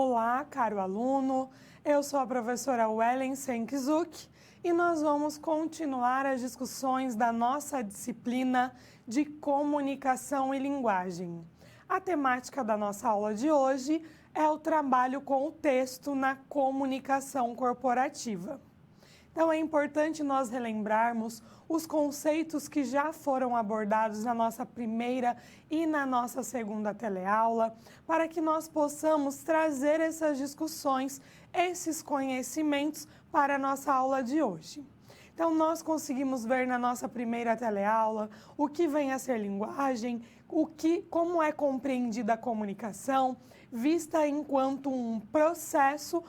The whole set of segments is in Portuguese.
Olá, caro aluno, eu sou a professora Wellen Senkizuk e nós vamos continuar as discussões da nossa disciplina de comunicação e linguagem. A temática da nossa aula de hoje é o trabalho com o texto na comunicação corporativa. Então, é importante nós relembrarmos os conceitos que já foram abordados na nossa primeira e na nossa segunda teleaula, para que nós possamos trazer essas discussões, esses conhecimentos para a nossa aula de hoje. Então, nós conseguimos ver na nossa primeira teleaula o que vem a ser linguagem, como é compreendida a comunicação, vista enquanto um processo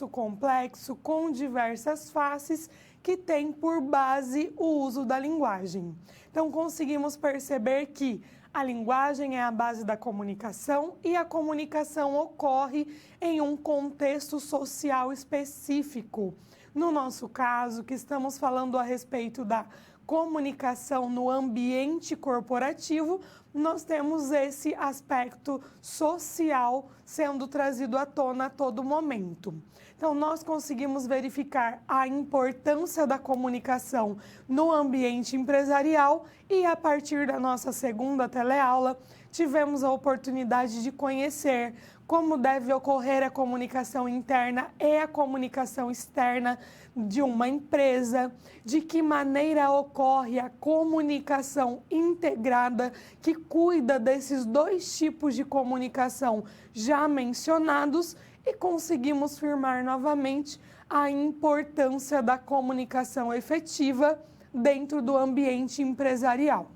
complexo com diversas faces que tem por base o uso da linguagem. Então, conseguimos perceber que a linguagem é a base da comunicação e a comunicação ocorre em um contexto social específico. No nosso caso, que estamos falando a respeito da comunicação no ambiente corporativo, nós temos esse aspecto social sendo trazido à tona a todo momento. Então, nós conseguimos verificar a importância da comunicação no ambiente empresarial e, a partir da nossa segunda teleaula, tivemos a oportunidade de conhecer como deve ocorrer a comunicação interna e a comunicação externa de uma empresa, de que maneira ocorre a comunicação integrada que cuida desses dois tipos de comunicação já mencionados e conseguimos firmar novamente a importância da comunicação efetiva dentro do ambiente empresarial.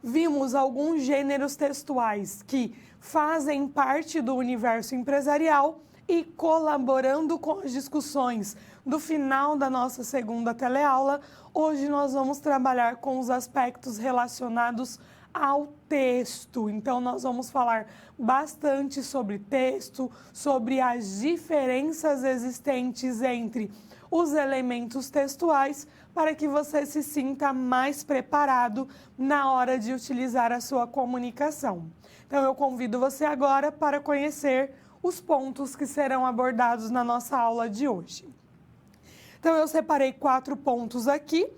Vimos alguns gêneros textuais que fazem parte do universo empresarial e, colaborando com as discussões do final da nossa segunda teleaula, hoje nós vamos trabalhar com os aspectos relacionados ao texto. Então, nós vamos falar bastante sobre texto, sobre as diferenças existentes entre os elementos textuais, para que você se sinta mais preparado na hora de utilizar a sua comunicação. Então, eu convido você agora para conhecer os pontos que serão abordados na nossa aula de hoje. Então, eu separei 4 pontos aqui.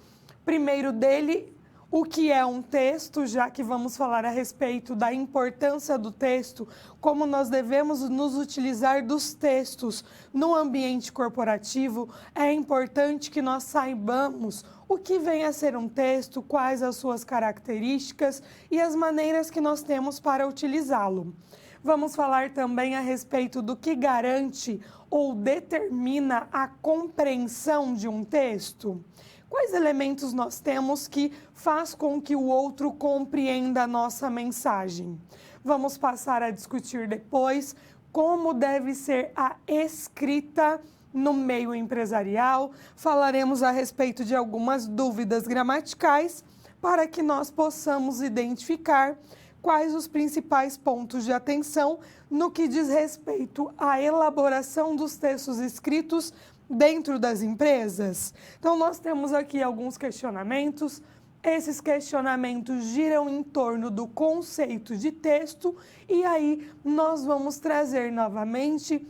Primeiro dele, o que é um texto, já que vamos falar a respeito da importância do texto, como nós devemos nos utilizar dos textos no ambiente corporativo. É importante que nós saibamos o que vem a ser um texto, quais as suas características e as maneiras que nós temos para utilizá-lo. Vamos falar também a respeito do que garante ou determina a compreensão de um texto. Quais elementos nós temos que faz com que o outro compreenda a nossa mensagem? Vamos passar a discutir depois como deve ser a escrita no meio empresarial. Falaremos a respeito de algumas dúvidas gramaticais para que nós possamos identificar quais os principais pontos de atenção no que diz respeito à elaboração dos textos escritos dentro das empresas. Então, nós temos aqui alguns questionamentos. Esses questionamentos giram em torno do conceito de texto e aí nós vamos trazer novamente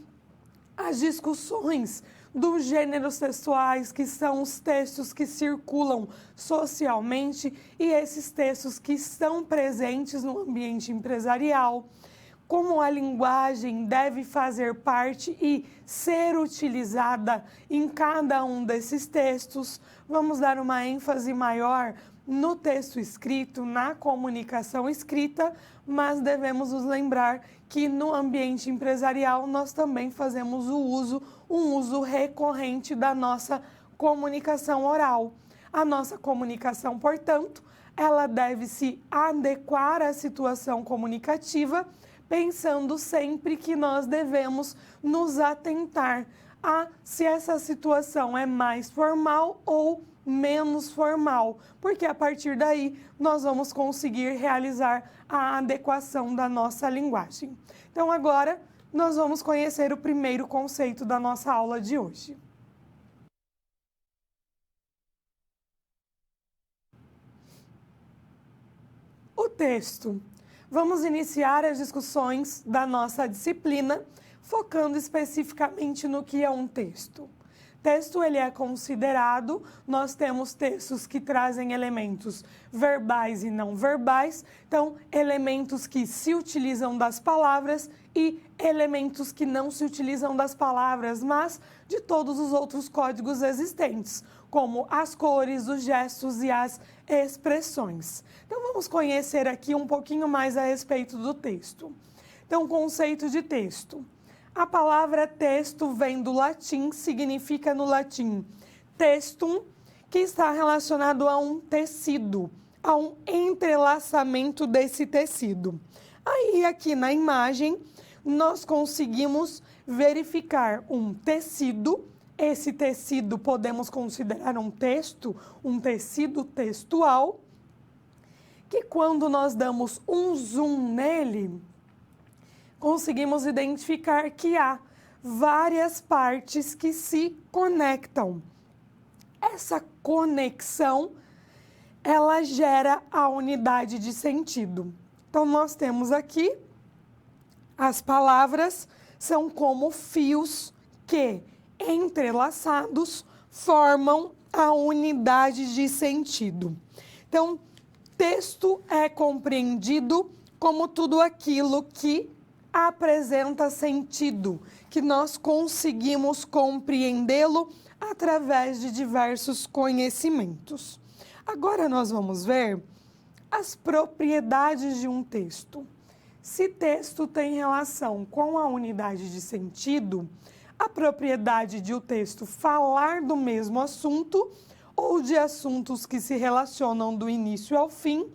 as discussões dos gêneros textuais, que são os textos que circulam socialmente e esses textos que estão presentes no ambiente empresarial. Como a linguagem deve fazer parte e ser utilizada em cada um desses textos. Vamos dar uma ênfase maior no texto escrito, na comunicação escrita, mas devemos nos lembrar que no ambiente empresarial nós também fazemos um uso recorrente da nossa comunicação oral. A nossa comunicação, portanto, ela deve se adequar à situação comunicativa, pensando sempre que nós devemos nos atentar a se essa situação é mais formal ou menos formal, porque a partir daí nós vamos conseguir realizar a adequação da nossa linguagem. Então, agora nós vamos conhecer o primeiro conceito da nossa aula de hoje. O texto. Vamos iniciar as discussões da nossa disciplina focando especificamente no que é um texto. Texto, ele é considerado, nós temos textos que trazem elementos verbais e não verbais, então, elementos que se utilizam das palavras e elementos que não se utilizam das palavras, mas de todos os outros códigos existentes, como as cores, os gestos e as expressões. Então, vamos conhecer aqui um pouquinho mais a respeito do texto. Então, conceito de texto. A palavra texto vem do latim, significa no latim textum, que está relacionado a um tecido, a um entrelaçamento desse tecido. Aí, aqui na imagem, nós conseguimos verificar um tecido. Esse tecido podemos considerar um texto, um tecido textual, que quando nós damos um zoom nele, conseguimos identificar que há várias partes que se conectam. Essa conexão, ela gera a unidade de sentido. Então, nós temos aqui, as palavras são como fios que, entrelaçados, formam a unidade de sentido. Então, texto é compreendido como tudo aquilo que apresenta sentido, que nós conseguimos compreendê-lo através de diversos conhecimentos. Agora nós vamos ver as propriedades de um texto. Se texto tem relação com a unidade de sentido, a propriedade de o texto falar do mesmo assunto ou de assuntos que se relacionam do início ao fim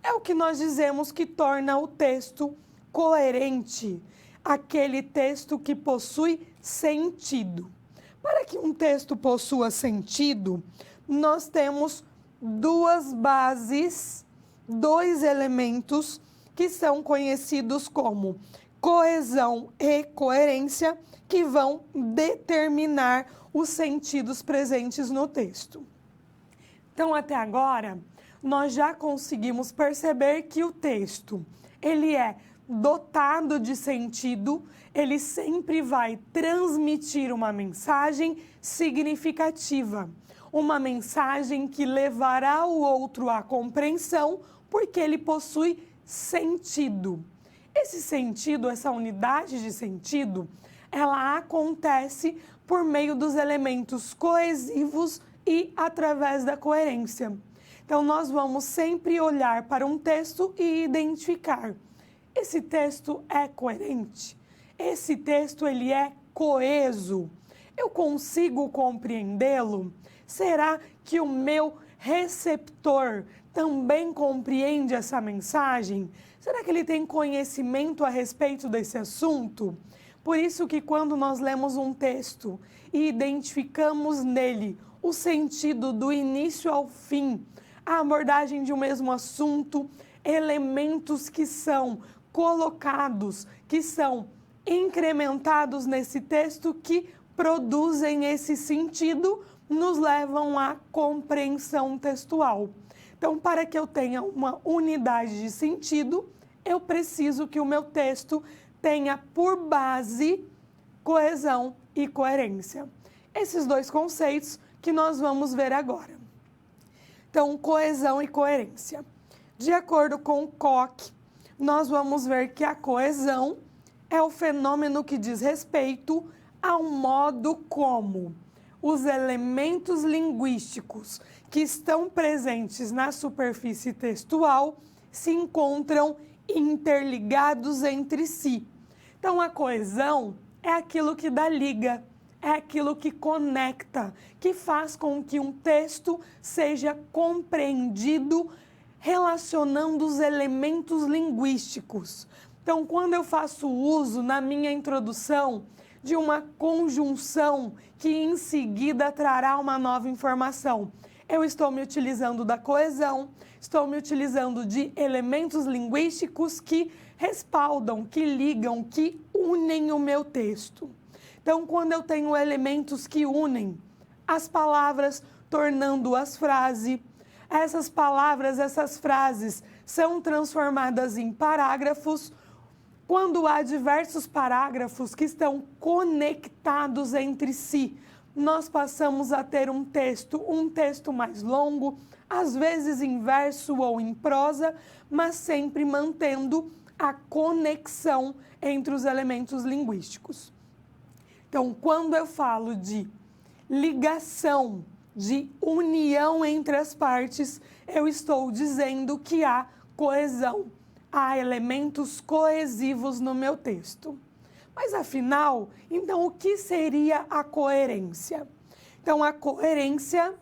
é o que nós dizemos que torna o texto coerente, aquele texto que possui sentido. Para que um texto possua sentido, nós temos duas bases, dois elementos que são conhecidos como coesão e coerência, que vão determinar os sentidos presentes no texto. Então, até agora, nós já conseguimos perceber que o texto, ele é dotado de sentido, ele sempre vai transmitir uma mensagem significativa, uma mensagem que levará o outro à compreensão, porque ele possui sentido. Esse sentido, essa unidade de sentido, ela acontece por meio dos elementos coesivos e através da coerência. Então, nós vamos sempre olhar para um texto e identificar: esse texto é coerente? Esse texto, ele é coeso? Eu consigo compreendê-lo? Será que o meu receptor também compreende essa mensagem? Será que ele tem conhecimento a respeito desse assunto? Por isso que quando nós lemos um texto e identificamos nele o sentido do início ao fim, a abordagem de um mesmo assunto, elementos que são colocados, que são incrementados nesse texto, que produzem esse sentido, nos levam à compreensão textual. Então, para que eu tenha uma unidade de sentido, eu preciso que o meu texto tenha por base coesão e coerência. Esses dois conceitos que nós vamos ver agora. Então, coesão e coerência. De acordo com Koch, nós vamos ver que a coesão é o fenômeno que diz respeito ao modo como os elementos linguísticos que estão presentes na superfície textual se encontram interligados entre si. Então, a coesão é aquilo que dá liga, é aquilo que conecta, que faz com que um texto seja compreendido relacionando os elementos linguísticos. Então, quando eu faço uso na minha introdução de uma conjunção que em seguida trará uma nova informação, eu estou me utilizando da coesão, estou me utilizando de elementos linguísticos que respaldam, que ligam, que unem o meu texto. Então, quando eu tenho elementos que unem as palavras, tornando-as frase, essas palavras, essas frases são transformadas em parágrafos. Quando há diversos parágrafos que estão conectados entre si, nós passamos a ter um texto mais longo, às vezes em verso ou em prosa, mas sempre mantendo a conexão entre os elementos linguísticos. Então, quando eu falo de ligação, de união entre as partes, eu estou dizendo que há coesão, há elementos coesivos no meu texto. Mas afinal, então o que seria a coerência? Então, a coerência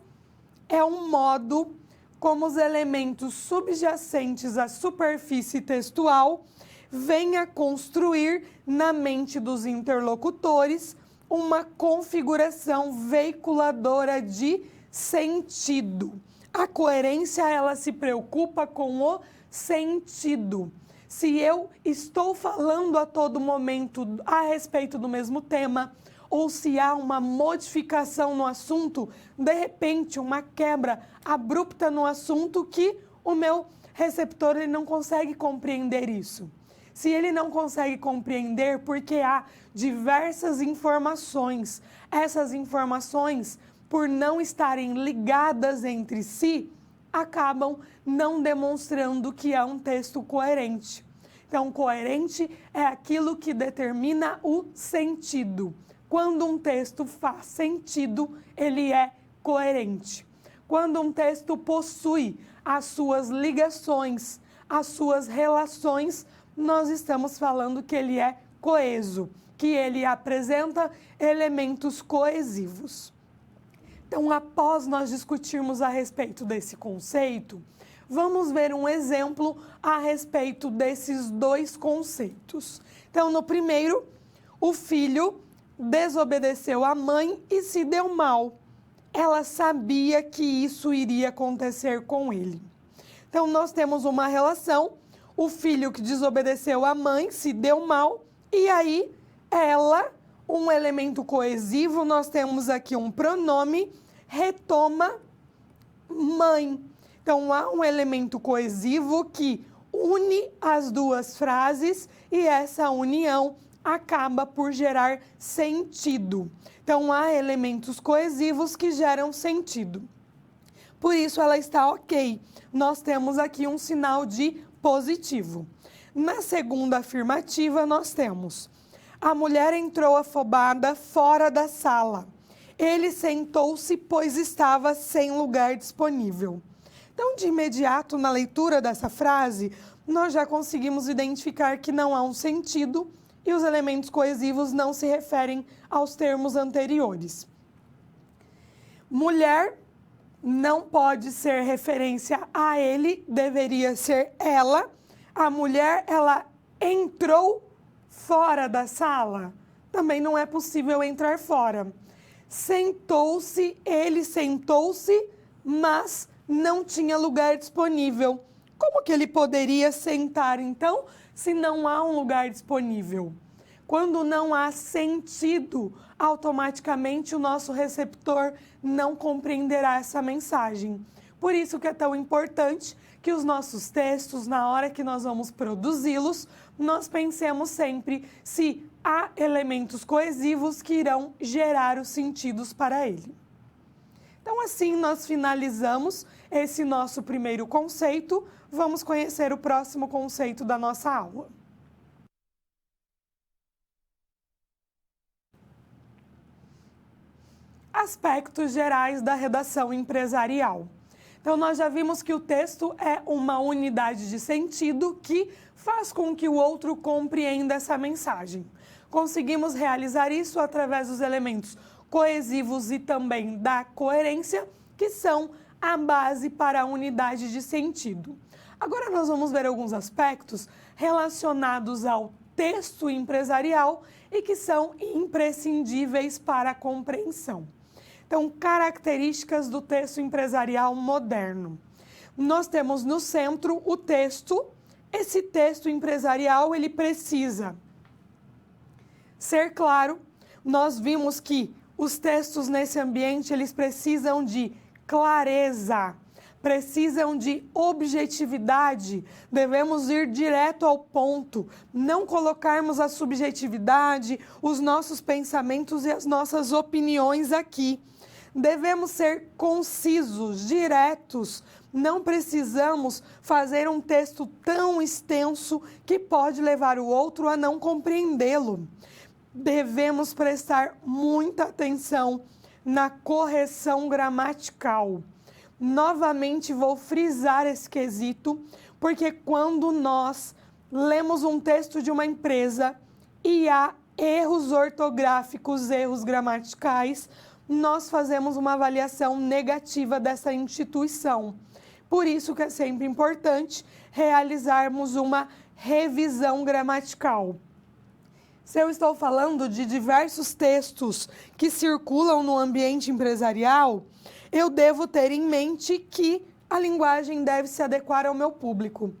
é um modo como os elementos subjacentes à superfície textual vêm a construir na mente dos interlocutores uma configuração veiculadora de sentido. A coerência, ela se preocupa com o sentido. Se eu estou falando a todo momento a respeito do mesmo tema, ou se há uma modificação no assunto, de repente uma quebra abrupta no assunto que o meu receptor ele não consegue compreender isso. Se ele não consegue compreender porque há diversas informações, essas informações, por não estarem ligadas entre si, acabam não demonstrando que é um texto coerente. Então, coerente é aquilo que determina o sentido. Quando um texto faz sentido, ele é coerente. Quando um texto possui as suas ligações, as suas relações, nós estamos falando que ele é coeso, que ele apresenta elementos coesivos. Então, após nós discutirmos a respeito desse conceito, vamos ver um exemplo a respeito desses dois conceitos. Então, no primeiro, o filho desobedeceu à mãe e se deu mal. Ela sabia que isso iria acontecer com ele. Então, nós temos uma relação, o filho que desobedeceu à mãe se deu mal, e aí ela, um elemento coesivo, nós temos aqui um pronome, retoma mãe. Então, há um elemento coesivo que une as duas frases e essa união acaba por gerar sentido. Então, há elementos coesivos que geram sentido. Por isso, ela está ok. Nós temos aqui um sinal de positivo. Na segunda afirmativa, nós temos: a mulher entrou afobada fora da sala. Ele sentou-se, pois estava sem lugar disponível. Então, de imediato, na leitura dessa frase, nós já conseguimos identificar que não há um sentido e os elementos coesivos não se referem aos termos anteriores. Mulher não pode ser referência a ele, deveria ser ela. A mulher, ela entrou fora da sala. Também não é possível entrar fora. Sentou-se, ele sentou-se, mas não tinha lugar disponível. Como que ele poderia sentar, então, se não há um lugar disponível? Quando não há sentido, automaticamente o nosso receptor não compreenderá essa mensagem. Por isso que é tão importante que os nossos textos, na hora que nós vamos produzi-los, nós pensemos sempre se há elementos coesivos que irão gerar os sentidos para ele. Então, assim, nós finalizamos esse nosso primeiro conceito. Vamos conhecer o próximo conceito da nossa aula. Aspectos gerais da redação empresarial. Então, nós já vimos que o texto é uma unidade de sentido que faz com que o outro compreenda essa mensagem. Conseguimos realizar isso através dos elementos coesivos e também da coerência, que são a base para a unidade de sentido. Agora nós vamos ver alguns aspectos relacionados ao texto empresarial e que são imprescindíveis para a compreensão. Então, características do texto empresarial moderno. Nós temos no centro o texto. Esse texto empresarial, ele precisa ser claro. Nós vimos que os textos nesse ambiente, eles precisam de clareza. precisam de objetividade, devemos ir direto ao ponto, não colocarmos a subjetividade, os nossos pensamentos e as nossas opiniões aqui. Devemos ser concisos, diretos, não precisamos fazer um texto tão extenso que pode levar o outro a não compreendê-lo. Devemos prestar muita atenção na correção gramatical. Novamente vou frisar esse quesito, porque quando nós lemos um texto de uma empresa e há erros ortográficos, erros gramaticais, nós fazemos uma avaliação negativa dessa instituição. Por isso que é sempre importante realizarmos uma revisão gramatical. Se eu estou falando de diversos textos que circulam no ambiente empresarial, eu devo ter em mente que a linguagem deve se adequar ao meu público.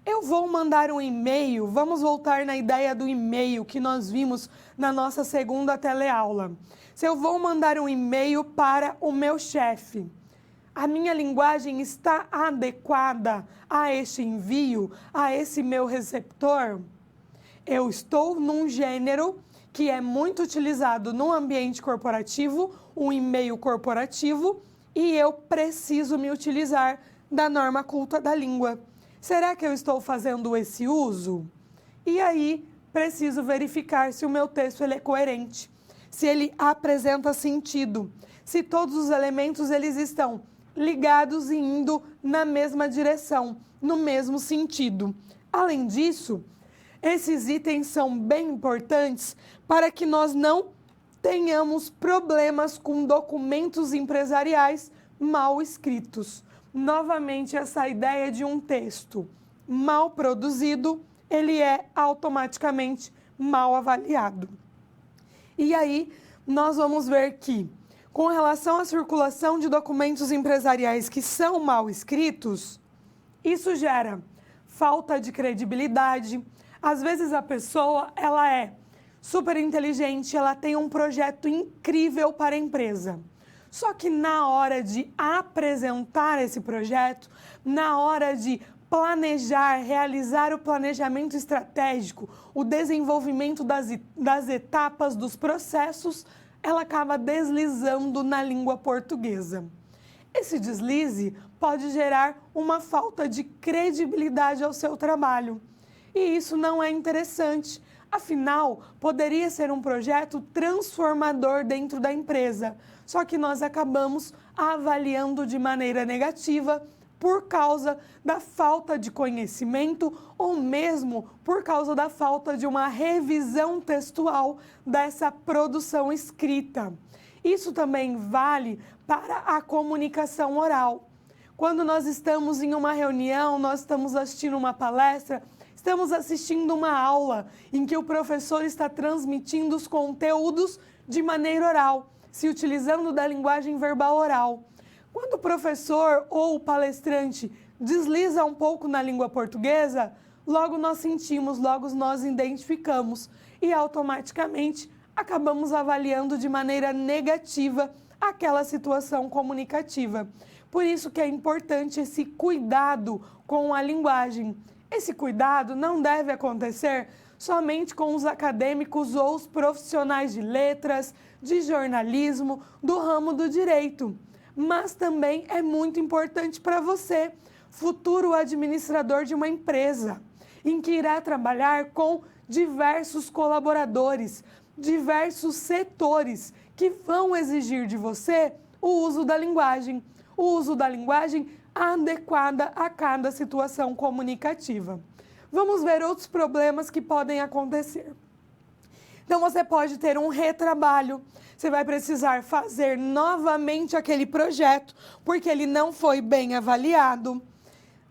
Eu vou mandar um e-mail, vamos voltar na ideia do e-mail que nós vimos na nossa segunda teleaula. Se eu vou mandar um e-mail para o meu chefe, a minha linguagem está adequada a este envio, a esse meu receptor? Eu estou num gênero que é muito utilizado no ambiente corporativo, um e-mail corporativo, e eu preciso me utilizar da norma culta da língua. Será que eu estou fazendo esse uso? E aí, preciso verificar se o meu texto ele é coerente, se ele apresenta sentido, se todos os elementos eles estão ligados e indo na mesma direção, no mesmo sentido. Além disso, esses itens são bem importantes para que nós não tenhamos problemas com documentos empresariais mal escritos. Novamente, essa ideia de um texto mal produzido, ele é automaticamente mal avaliado. E aí, nós vamos ver que, com relação à circulação de documentos empresariais que são mal escritos, isso gera falta de credibilidade. Às vezes a pessoa, ela é super inteligente, ela tem um projeto incrível para a empresa. Só que na hora de apresentar esse projeto, na hora de planejar, realizar o planejamento estratégico, o desenvolvimento das etapas, dos processos, ela acaba deslizando na língua portuguesa. Esse deslize pode gerar uma falta de credibilidade ao seu trabalho. E isso não é interessante. Afinal, poderia ser um projeto transformador dentro da empresa, só que nós acabamos avaliando de maneira negativa por causa da falta de conhecimento ou mesmo por causa da falta de uma revisão textual dessa produção escrita. Isso também vale para a comunicação oral. Quando nós estamos em uma reunião, nós estamos assistindo uma palestra, estamos assistindo uma aula em que o professor está transmitindo os conteúdos de maneira oral, se utilizando da linguagem verbal oral. Quando o professor ou o palestrante desliza um pouco na língua portuguesa, logo nós sentimos, logo nós identificamos e automaticamente acabamos avaliando de maneira negativa aquela situação comunicativa. Por isso que é importante esse cuidado com a linguagem. Esse cuidado não deve acontecer somente com os acadêmicos ou os profissionais de letras, de jornalismo, do ramo do direito. Mas também é muito importante para você, futuro administrador de uma empresa, em que irá trabalhar com diversos colaboradores, diversos setores que vão exigir de você o uso da linguagem adequada a cada situação comunicativa. Vamos ver outros problemas que podem acontecer. Então, você pode ter um retrabalho, você vai precisar fazer novamente aquele projeto, porque ele não foi bem avaliado.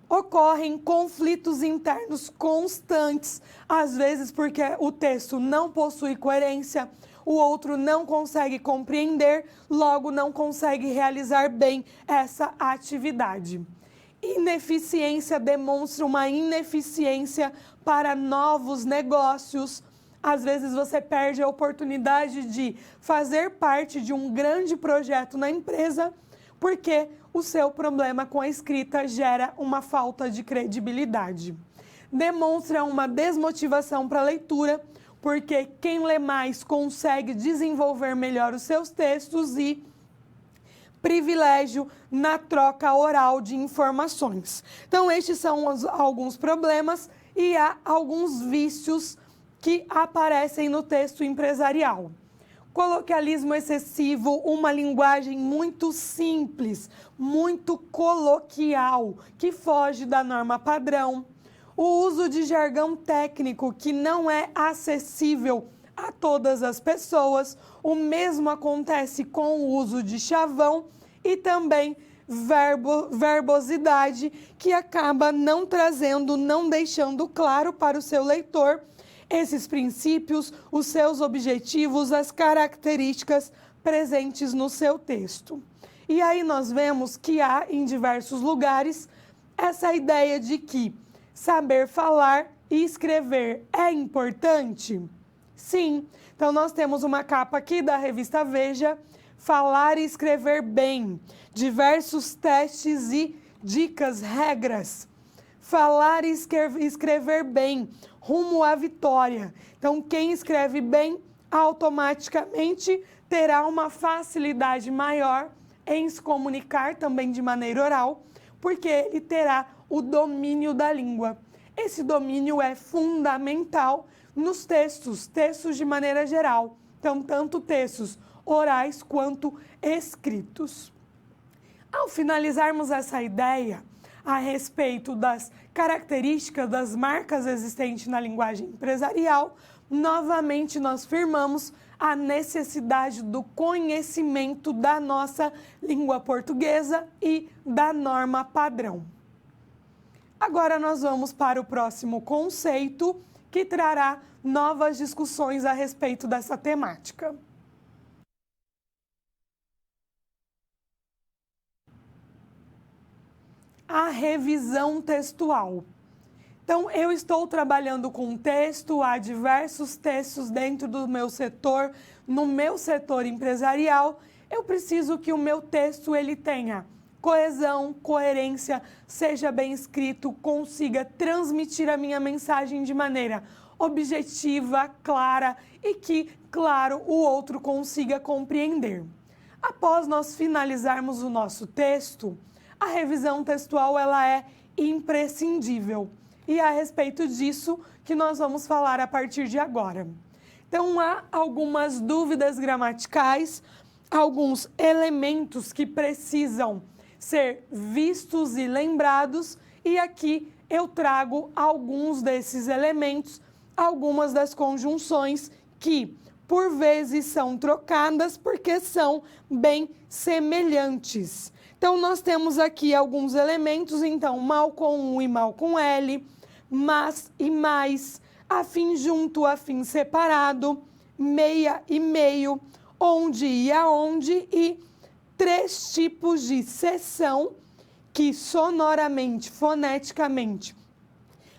Ocorrem conflitos internos constantes, às vezes porque o texto não possui coerência, o outro não consegue compreender, logo não consegue realizar bem essa atividade. Ineficiência demonstra uma ineficiência para novos negócios. Às vezes você perde a oportunidade de fazer parte de um grande projeto na empresa porque o seu problema com a escrita gera uma falta de credibilidade. Demonstra uma desmotivação para a leitura, porque quem lê mais consegue desenvolver melhor os seus textos e privilégio na troca oral de informações. Então, estes são alguns problemas e há alguns vícios que aparecem no texto empresarial. Coloquialismo excessivo, uma linguagem muito simples, muito coloquial, que foge da norma padrão. O uso de jargão técnico que não é acessível a todas as pessoas. O mesmo acontece com o uso de chavão e também verbosidade, que acaba não trazendo, não deixando claro para o seu leitor esses princípios, os seus objetivos, as características presentes no seu texto. E aí nós vemos que há em diversos lugares essa ideia de que saber falar e escrever é importante? Sim. Então nós temos uma capa aqui da revista Veja, Falar e Escrever Bem, diversos testes e dicas, regras. Falar e escrever bem, rumo à vitória. Então, quem escreve bem, automaticamente terá uma facilidade maior em se comunicar também de maneira oral, porque ele terá o domínio da língua. Esse domínio é fundamental nos textos de maneira geral. Então, tanto textos orais quanto escritos. Ao finalizarmos essa ideia a respeito das características das marcas existentes na linguagem empresarial, novamente nós firmamos a necessidade do conhecimento da nossa língua portuguesa e da norma padrão. Agora nós vamos para o próximo conceito, que trará novas discussões a respeito dessa temática. A revisão textual. Então, eu estou trabalhando com texto, há diversos textos dentro do meu setor, no meu setor empresarial. Eu preciso que o meu texto ele tenha coesão, coerência, seja bem escrito, consiga transmitir a minha mensagem de maneira objetiva, clara e que, claro, o outro consiga compreender. Após nós finalizarmos o nosso texto, a revisão textual ela é imprescindível. E é a respeito disso que nós vamos falar a partir de agora. Então, há algumas dúvidas gramaticais, alguns elementos que precisam ser vistos e lembrados, e aqui eu trago alguns desses elementos, algumas das conjunções que, por vezes, são trocadas porque são bem semelhantes. Então, nós temos aqui alguns elementos, então, mal com U e mal com L, mas e mais, afim junto, afim separado, meia e meio, onde e aonde, e 3 tipos de cessão que sonoramente, foneticamente,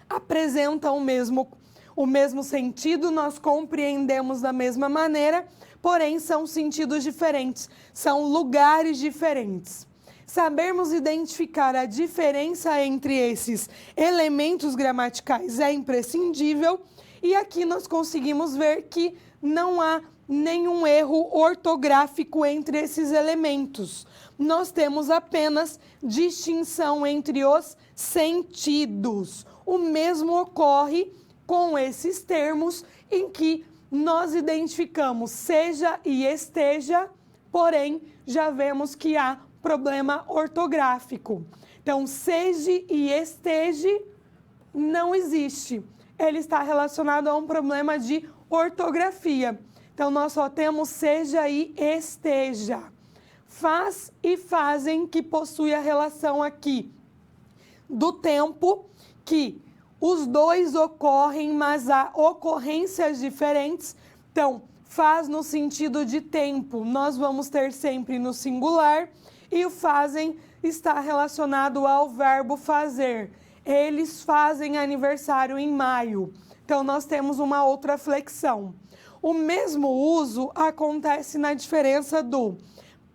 apresentam o mesmo sentido, nós compreendemos da mesma maneira, porém são sentidos diferentes, são lugares diferentes. Sabermos identificar a diferença entre esses elementos gramaticais é imprescindível, e aqui nós conseguimos ver que não há nenhum erro ortográfico entre esses elementos. Nós temos apenas distinção entre os sentidos. O mesmo ocorre com esses termos em que nós identificamos seja e esteja, porém já vemos que há problema ortográfico. Então, seja e esteja não existe. Ele está relacionado a um problema de ortografia. Então, nós só temos seja e esteja. Faz e fazem, que possui a relação aqui do tempo, que os dois ocorrem, mas há ocorrências diferentes. Então, faz no sentido de tempo, nós vamos ter sempre no singular, e o fazem está relacionado ao verbo fazer. Eles fazem aniversário em maio. Então, nós temos uma outra flexão. O mesmo uso acontece na diferença do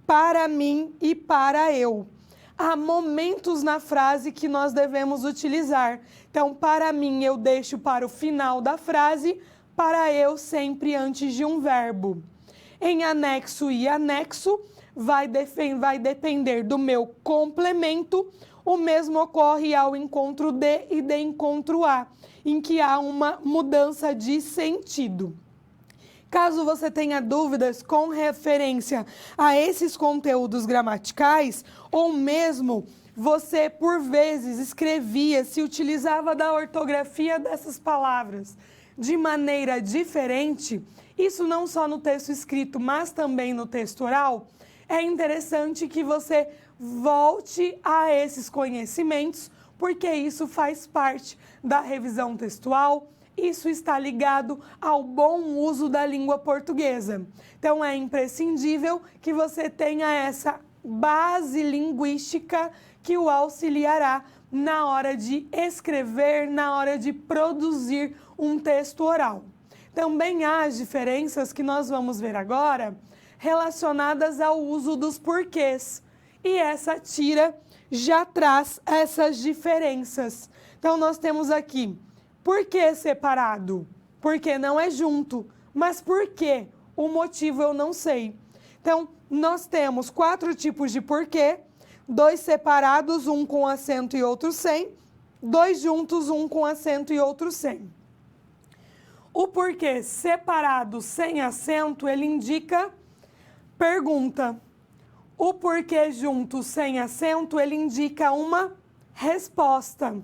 para mim e para eu. Há momentos na frase que nós devemos utilizar. Então, para mim, eu deixo para o final da frase, para eu sempre antes de um verbo. Em anexo e anexo, vai depender do meu complemento. O mesmo ocorre ao encontro de e de encontro a, em que há uma mudança de sentido. Caso você tenha dúvidas com referência a esses conteúdos gramaticais, ou mesmo você, por vezes, escrevia, se utilizava da ortografia dessas palavras de maneira diferente, isso não só no texto escrito, mas também no texto oral, é interessante que você volte a esses conhecimentos, porque isso faz parte da revisão textual. Isso está ligado ao bom uso da língua portuguesa. Então, é imprescindível que você tenha essa base linguística que o auxiliará na hora de escrever, na hora de produzir um texto oral. Também há as diferenças que nós vamos ver agora relacionadas ao uso dos porquês. E essa tira já traz essas diferenças. Então, nós temos aqui: por que separado? Porque não é junto. Mas por quê? O motivo eu não sei. Então, nós temos 4 tipos de porquê: 2 separados, um com acento e outro sem; 2 juntos, um com acento e outro sem. O porquê separado sem acento, ele indica pergunta. O porquê junto sem acento, ele indica uma resposta.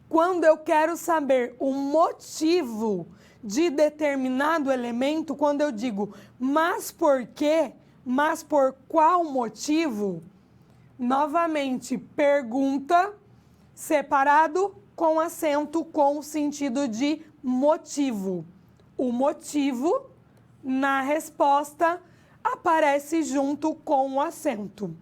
Quando eu quero saber o motivo de determinado elemento, quando eu digo mas por quê, mas por qual motivo, novamente, pergunta separado com acento com o sentido de motivo. O motivo, na resposta, aparece junto com o acento.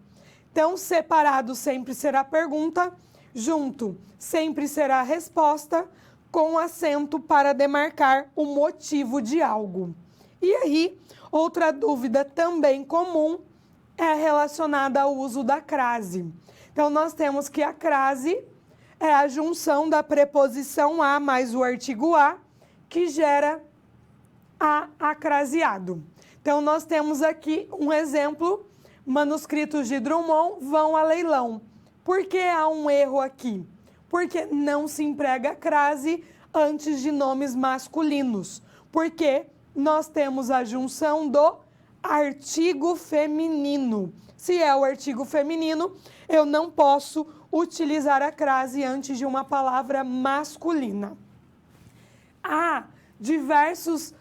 Então, separado sempre será pergunta, junto sempre será resposta, com acento para demarcar o motivo de algo. E aí, outra dúvida também comum é relacionada ao uso da crase. Então, nós temos que a crase é a junção da preposição a mais o artigo a, que gera a acraseado. Então, nós temos aqui um exemplo: manuscritos de Drummond vão a leilão. Por que há um erro aqui? Porque não se emprega crase antes de nomes masculinos. Porque nós temos a junção do artigo feminino. Se é o artigo feminino, eu não posso utilizar a crase antes de uma palavra masculina. Há diversas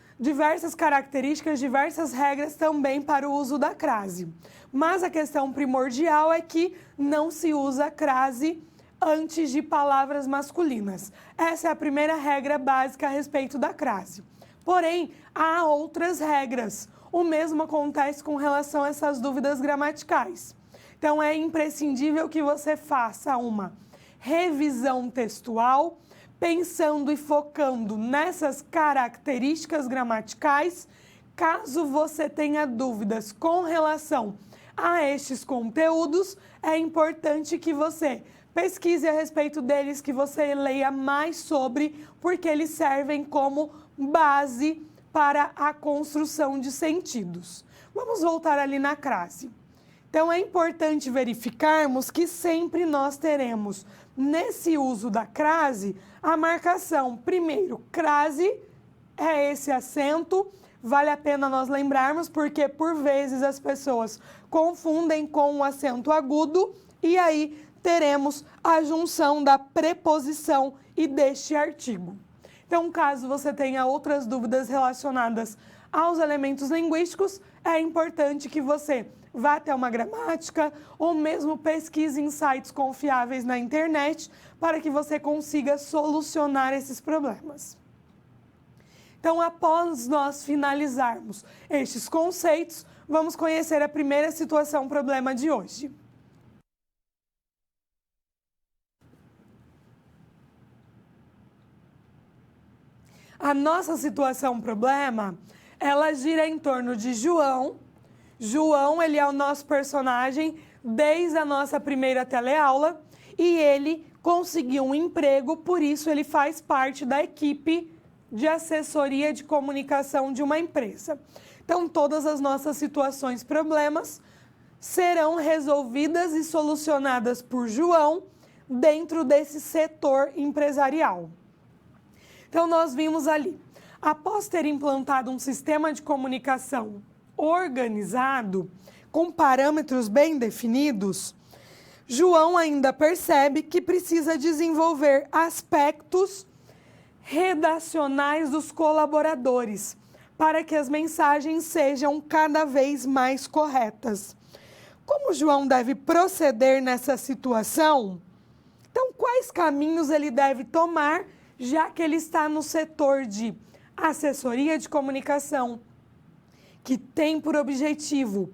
características, diversas regras também para o uso da crase. Mas a questão primordial é que não se usa crase antes de palavras masculinas. Essa é a primeira regra básica a respeito da crase. Porém, há outras regras. O mesmo acontece com relação a essas dúvidas gramaticais. Então, é imprescindível que você faça uma revisão textual, pensando e focando nessas características gramaticais. Caso você tenha dúvidas com relação a estes conteúdos, é importante que você pesquise a respeito deles, que você leia mais sobre, porque eles servem como base para a construção de sentidos. Vamos voltar ali na crase. Então, é importante verificarmos que sempre nós teremos, nesse uso da crase, a marcação. Primeiro, crase é esse acento. Vale a pena nós lembrarmos, porque por vezes as pessoas confundem com o acento agudo, e aí teremos a junção da preposição e deste artigo. Então, caso você tenha outras dúvidas relacionadas aos elementos linguísticos, é importante que você vá até uma gramática ou mesmo pesquise em sites confiáveis na internet para que você consiga solucionar esses problemas. Então, após nós finalizarmos estes conceitos, vamos conhecer a primeira situação problema de hoje. A nossa situação problema, ela gira em torno de João, João, ele é o nosso personagem desde a nossa primeira teleaula e ele conseguiu um emprego, por isso ele faz parte da equipe de assessoria de comunicação de uma empresa. Então, todas as nossas situações, problemas, serão resolvidas e solucionadas por João dentro desse setor empresarial. Então, nós vimos ali, após ter implantado um sistema de comunicação organizado, com parâmetros bem definidos, João ainda percebe que precisa desenvolver aspectos redacionais dos colaboradores, para que as mensagens sejam cada vez mais corretas. Como João deve proceder nessa situação? Então, quais caminhos ele deve tomar, já que ele está no setor de assessoria de comunicação, que tem por objetivo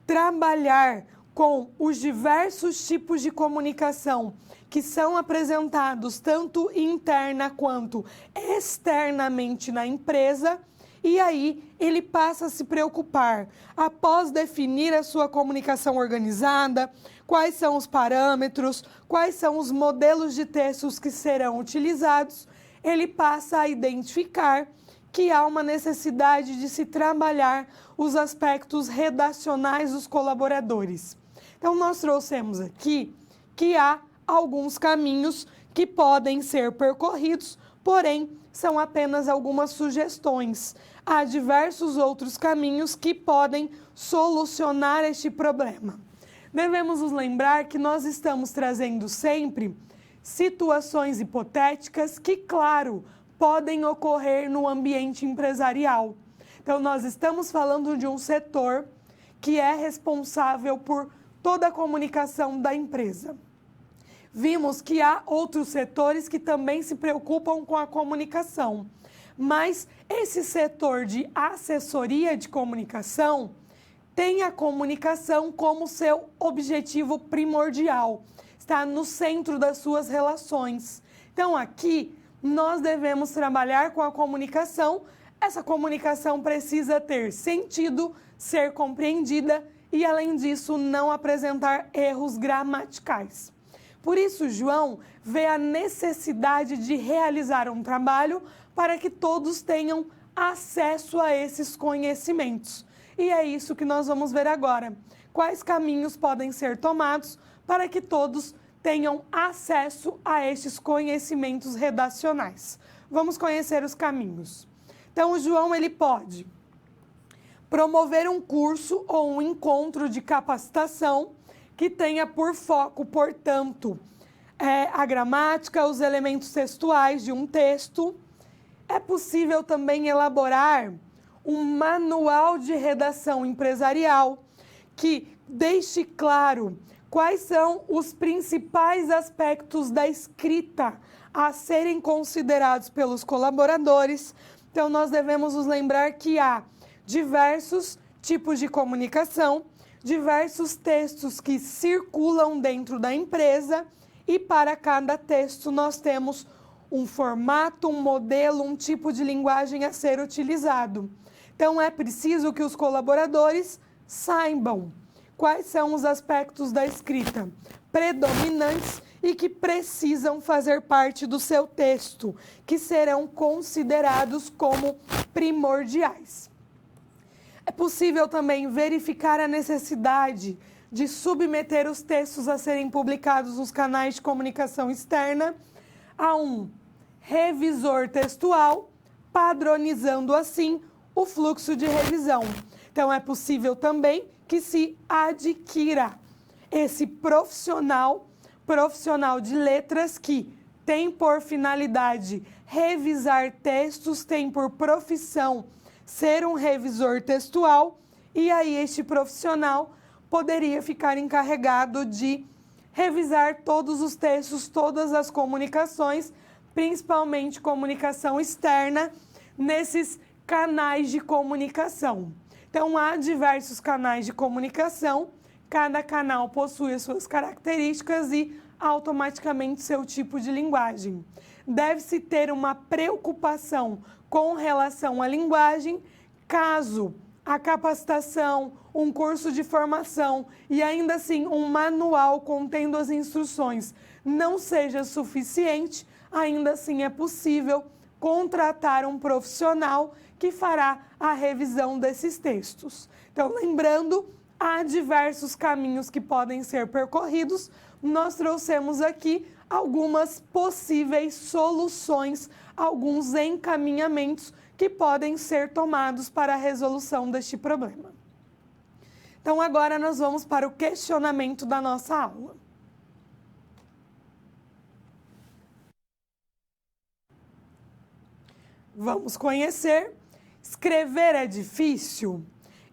trabalhar com os diversos tipos de comunicação que são apresentados tanto interna quanto externamente na empresa, e aí ele passa a se preocupar, após definir a sua comunicação organizada, quais são os parâmetros, quais são os modelos de textos que serão utilizados, ele passa a identificar que há uma necessidade de se trabalhar os aspectos redacionais dos colaboradores. Então, nós trouxemos aqui que há alguns caminhos que podem ser percorridos, porém, são apenas algumas sugestões. Há diversos outros caminhos que podem solucionar este problema. Devemos nos lembrar que nós estamos trazendo sempre situações hipotéticas que, claro, podem ocorrer no ambiente empresarial. Então, nós estamos falando de um setor que é responsável por toda a comunicação da empresa. Vimos que há outros setores que também se preocupam com a comunicação, mas esse setor de assessoria de comunicação tem a comunicação como seu objetivo primordial, está no centro das suas relações. Então, aqui, nós devemos trabalhar com a comunicação. Essa comunicação precisa ter sentido, ser compreendida e, além disso, não apresentar erros gramaticais. Por isso, João vê a necessidade de realizar um trabalho para que todos tenham acesso a esses conhecimentos. E é isso que nós vamos ver agora. Quais caminhos podem ser tomados para que todos tenham acesso a estes conhecimentos redacionais? Vamos conhecer os caminhos. Então, o João, ele pode promover um curso ou um encontro de capacitação que tenha por foco, portanto, a gramática, os elementos textuais de um texto. É possível também elaborar um manual de redação empresarial que deixe claro quais são os principais aspectos da escrita a serem considerados pelos colaboradores. Então, nós devemos nos lembrar que há diversos tipos de comunicação, diversos textos que circulam dentro da empresa e para cada texto nós temos um formato, um modelo, um tipo de linguagem a ser utilizado. Então, é preciso que os colaboradores saibam quais são os aspectos da escrita predominantes e que precisam fazer parte do seu texto, que serão considerados como primordiais. É possível também verificar a necessidade de submeter os textos a serem publicados nos canais de comunicação externa a um revisor textual, padronizando assim o fluxo de revisão. Então, é possível também que se adquira esse profissional de letras que tem por finalidade revisar textos, tem por profissão ser um revisor textual, e aí este profissional poderia ficar encarregado de revisar todos os textos, todas as comunicações, principalmente comunicação externa, nesses canais de comunicação. Então, há diversos canais de comunicação, cada canal possui as suas características e automaticamente seu tipo de linguagem. Deve-se ter uma preocupação com relação à linguagem, caso a capacitação, um curso de formação e ainda assim um manual contendo as instruções não seja suficiente, ainda assim é possível contratar um profissional que fará a revisão desses textos. Então, lembrando, há diversos caminhos que podem ser percorridos. Nós trouxemos aqui algumas possíveis soluções, alguns encaminhamentos que podem ser tomados para a resolução deste problema. Então, agora nós vamos para o questionamento da nossa aula. Vamos conhecer. Escrever é difícil?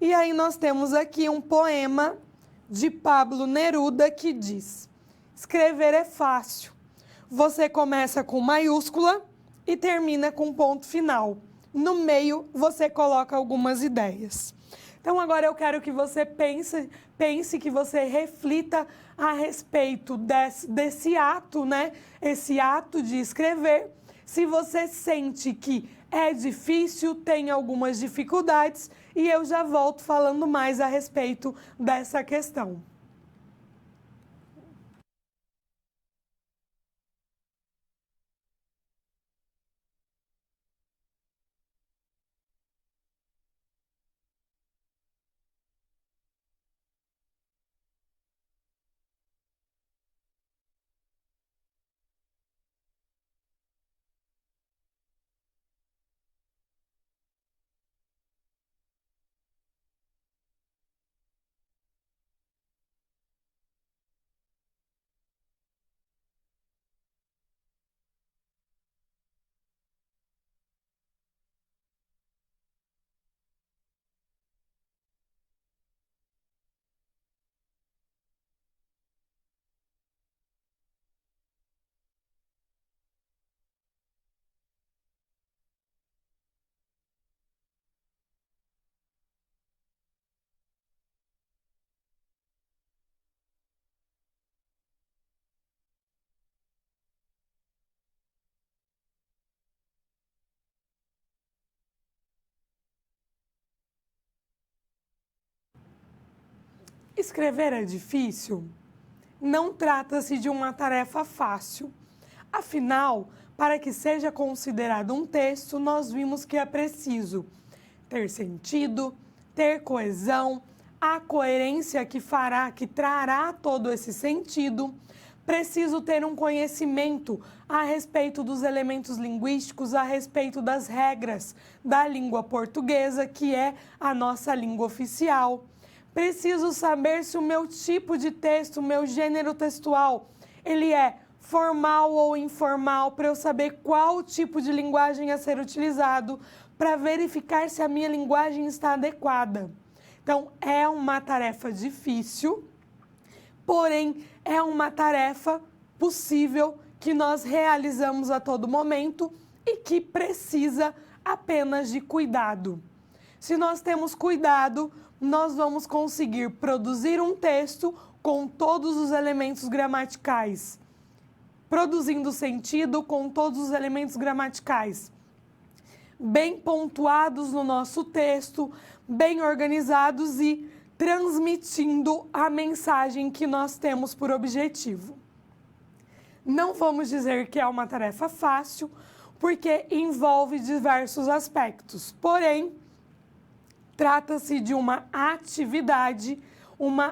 E aí nós temos aqui um poema de Pablo Neruda que diz: escrever é fácil. Você começa com maiúscula e termina com ponto final. No meio, você coloca algumas ideias. Então, agora eu quero que você pense, que você reflita a respeito desse ato, né? Esse ato de escrever. Se você sente que é difícil, tem algumas dificuldades, e eu já volto falando mais a respeito dessa questão. Escrever é difícil? Não trata-se de uma tarefa fácil. Afinal, para que seja considerado um texto, nós vimos que é preciso ter sentido, ter coesão, a coerência que trará todo esse sentido. Preciso ter um conhecimento a respeito dos elementos linguísticos, a respeito das regras da língua portuguesa, que é a nossa língua oficial. Preciso saber se o meu tipo de texto, o meu gênero textual, ele é formal ou informal, para eu saber qual tipo de linguagem a ser utilizado, para verificar se a minha linguagem está adequada. Então, é uma tarefa difícil, porém, é uma tarefa possível que nós realizamos a todo momento e que precisa apenas de cuidado. Se nós temos cuidado, nós vamos conseguir produzir um texto com todos os elementos gramaticais, produzindo sentido com todos os elementos gramaticais, bem pontuados no nosso texto, bem organizados e transmitindo a mensagem que nós temos por objetivo. Não vamos dizer que é uma tarefa fácil, porque envolve diversos aspectos, porém, trata-se de uma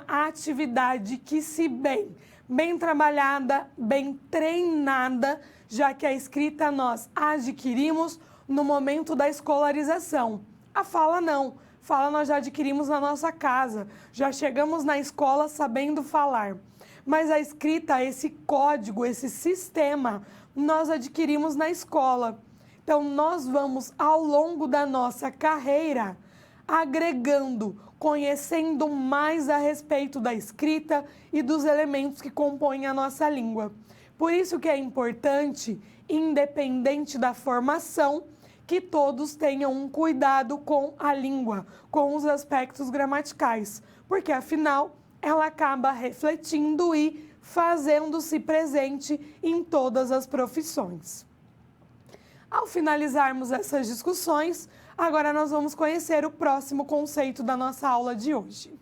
atividade que, se bem trabalhada, bem treinada, já que a escrita nós adquirimos no momento da escolarização. A fala não, fala nós já adquirimos na nossa casa, já chegamos na escola sabendo falar. Mas a escrita, esse código, esse sistema, nós adquirimos na escola. Então, nós vamos, ao longo da nossa carreira, agregando, conhecendo mais a respeito da escrita e dos elementos que compõem a nossa língua. Por isso que é importante, independente da formação, que todos tenham um cuidado com a língua, com os aspectos gramaticais, porque afinal ela acaba refletindo e fazendo-se presente em todas as profissões. Ao finalizarmos essas discussões, Agora nós vamos conhecer o próximo conceito da nossa aula de hoje.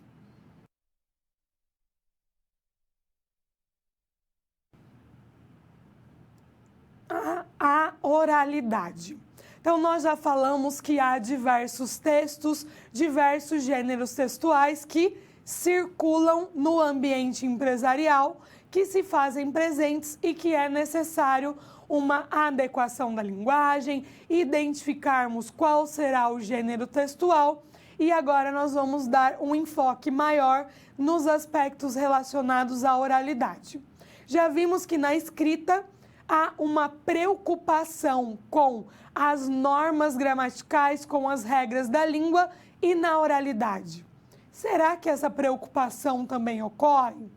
A oralidade. Então, nós já falamos que há diversos textos, diversos gêneros textuais que circulam no ambiente empresarial, que se fazem presentes e que é necessário uma adequação da linguagem, identificarmos qual será o gênero textual. E agora nós vamos dar um enfoque maior nos aspectos relacionados à oralidade. Já vimos que na escrita há uma preocupação com as normas gramaticais, com as regras da língua e na oralidade. Será que essa preocupação também ocorre?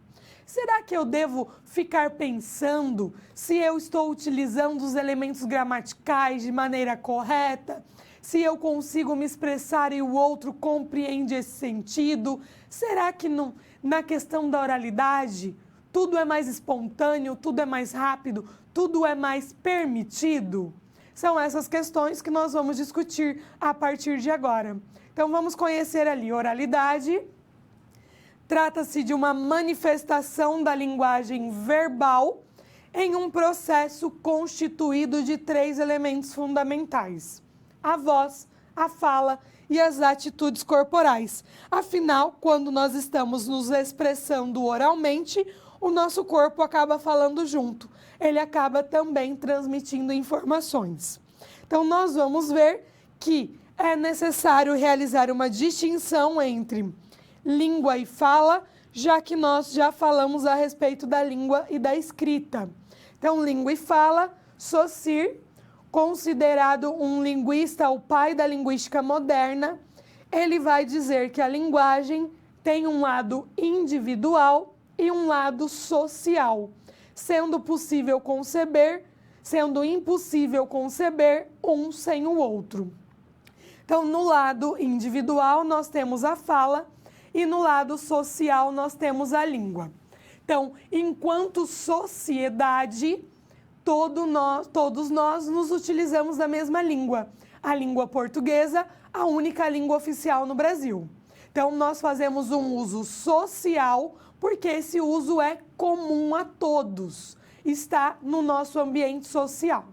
Será que eu devo ficar pensando se eu estou utilizando os elementos gramaticais de maneira correta? Se eu consigo me expressar e o outro compreende esse sentido? Será que na questão da oralidade tudo é mais espontâneo, tudo é mais rápido, tudo é mais permitido? São essas questões que nós vamos discutir a partir de agora. Então, vamos conhecer ali oralidade. Trata-se de uma manifestação da linguagem verbal em um processo constituído de 3 elementos fundamentais: a voz, a fala e as atitudes corporais. Afinal, quando nós estamos nos expressando oralmente, o nosso corpo acaba falando junto. Ele acaba também transmitindo informações. Então, nós vamos ver que é necessário realizar uma distinção entre língua e fala, já que nós já falamos a respeito da língua e da escrita. Então, língua e fala, Saussure, considerado um linguista, o pai da linguística moderna, ele vai dizer que a linguagem tem um lado individual e um lado social, sendo impossível conceber um sem o outro. Então, no lado individual, nós temos a fala e no lado social, nós temos a língua. Então, enquanto sociedade, todos nós nos utilizamos da mesma língua. A língua portuguesa, a única língua oficial no Brasil. Então, nós fazemos um uso social, porque esse uso é comum a todos, está no nosso ambiente social.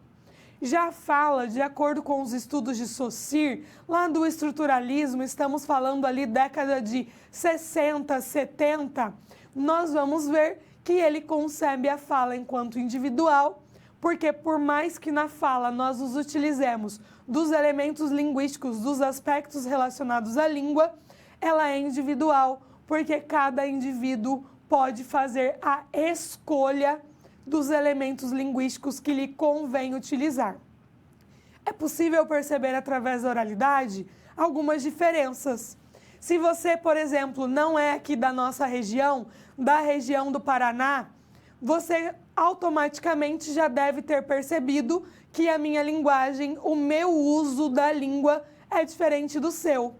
Já a fala, de acordo com os estudos de Saussure, lá do estruturalismo, estamos falando ali década de 60, 70, nós vamos ver que ele concebe a fala enquanto individual, porque por mais que na fala nós nos utilizemos dos elementos linguísticos, dos aspectos relacionados à língua, ela é individual, porque cada indivíduo pode fazer a escolha dos elementos linguísticos que lhe convém utilizar. É possível perceber através da oralidade algumas diferenças. Se você, por exemplo, não é aqui da nossa região, da região do Paraná, você automaticamente já deve ter percebido que a minha linguagem, o meu uso da língua é diferente do seu.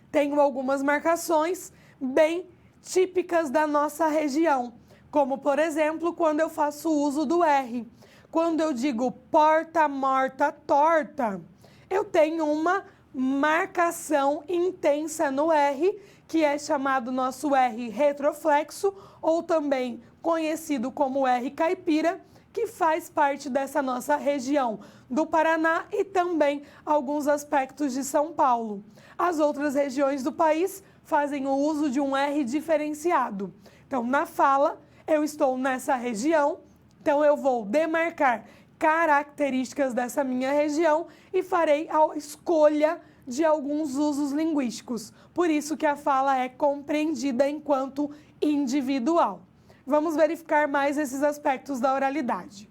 Tenho algumas marcações bem típicas da nossa região, como, por exemplo, quando eu faço uso do R. Quando eu digo porta, morta, torta, eu tenho uma marcação intensa no R, que é chamado nosso R retroflexo, ou também conhecido como R caipira, que faz parte dessa nossa região do Paraná e também alguns aspectos de São Paulo. As outras regiões do país fazem o uso de um R diferenciado. Então, na fala, eu estou nessa região, então eu vou demarcar características dessa minha região e farei a escolha de alguns usos linguísticos. Por isso que a fala é compreendida enquanto individual. Vamos verificar mais esses aspectos da oralidade.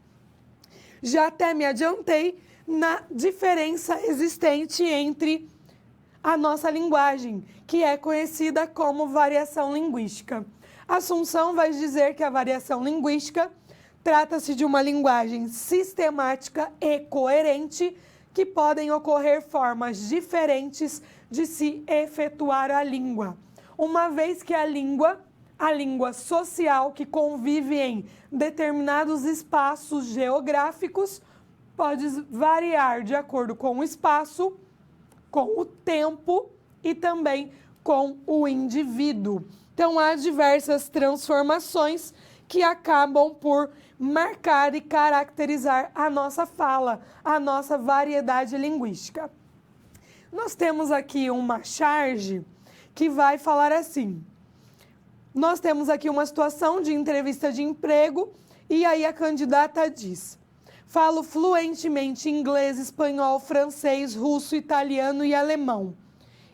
Já até me adiantei na diferença existente entre a nossa linguagem, que é conhecida como variação linguística. Assunção vai dizer que a variação linguística trata-se de uma linguagem sistemática e coerente que podem ocorrer formas diferentes de se efetuar a língua, uma vez que a língua social que convive em determinados espaços geográficos pode variar de acordo com o espaço, com o tempo e também com o indivíduo. Então, há diversas transformações que acabam por marcar e caracterizar a nossa fala, a nossa variedade linguística. Nós temos aqui uma charge que vai falar assim. Nós temos aqui uma situação de entrevista de emprego e aí a candidata diz: falo fluentemente inglês, espanhol, francês, russo, italiano e alemão.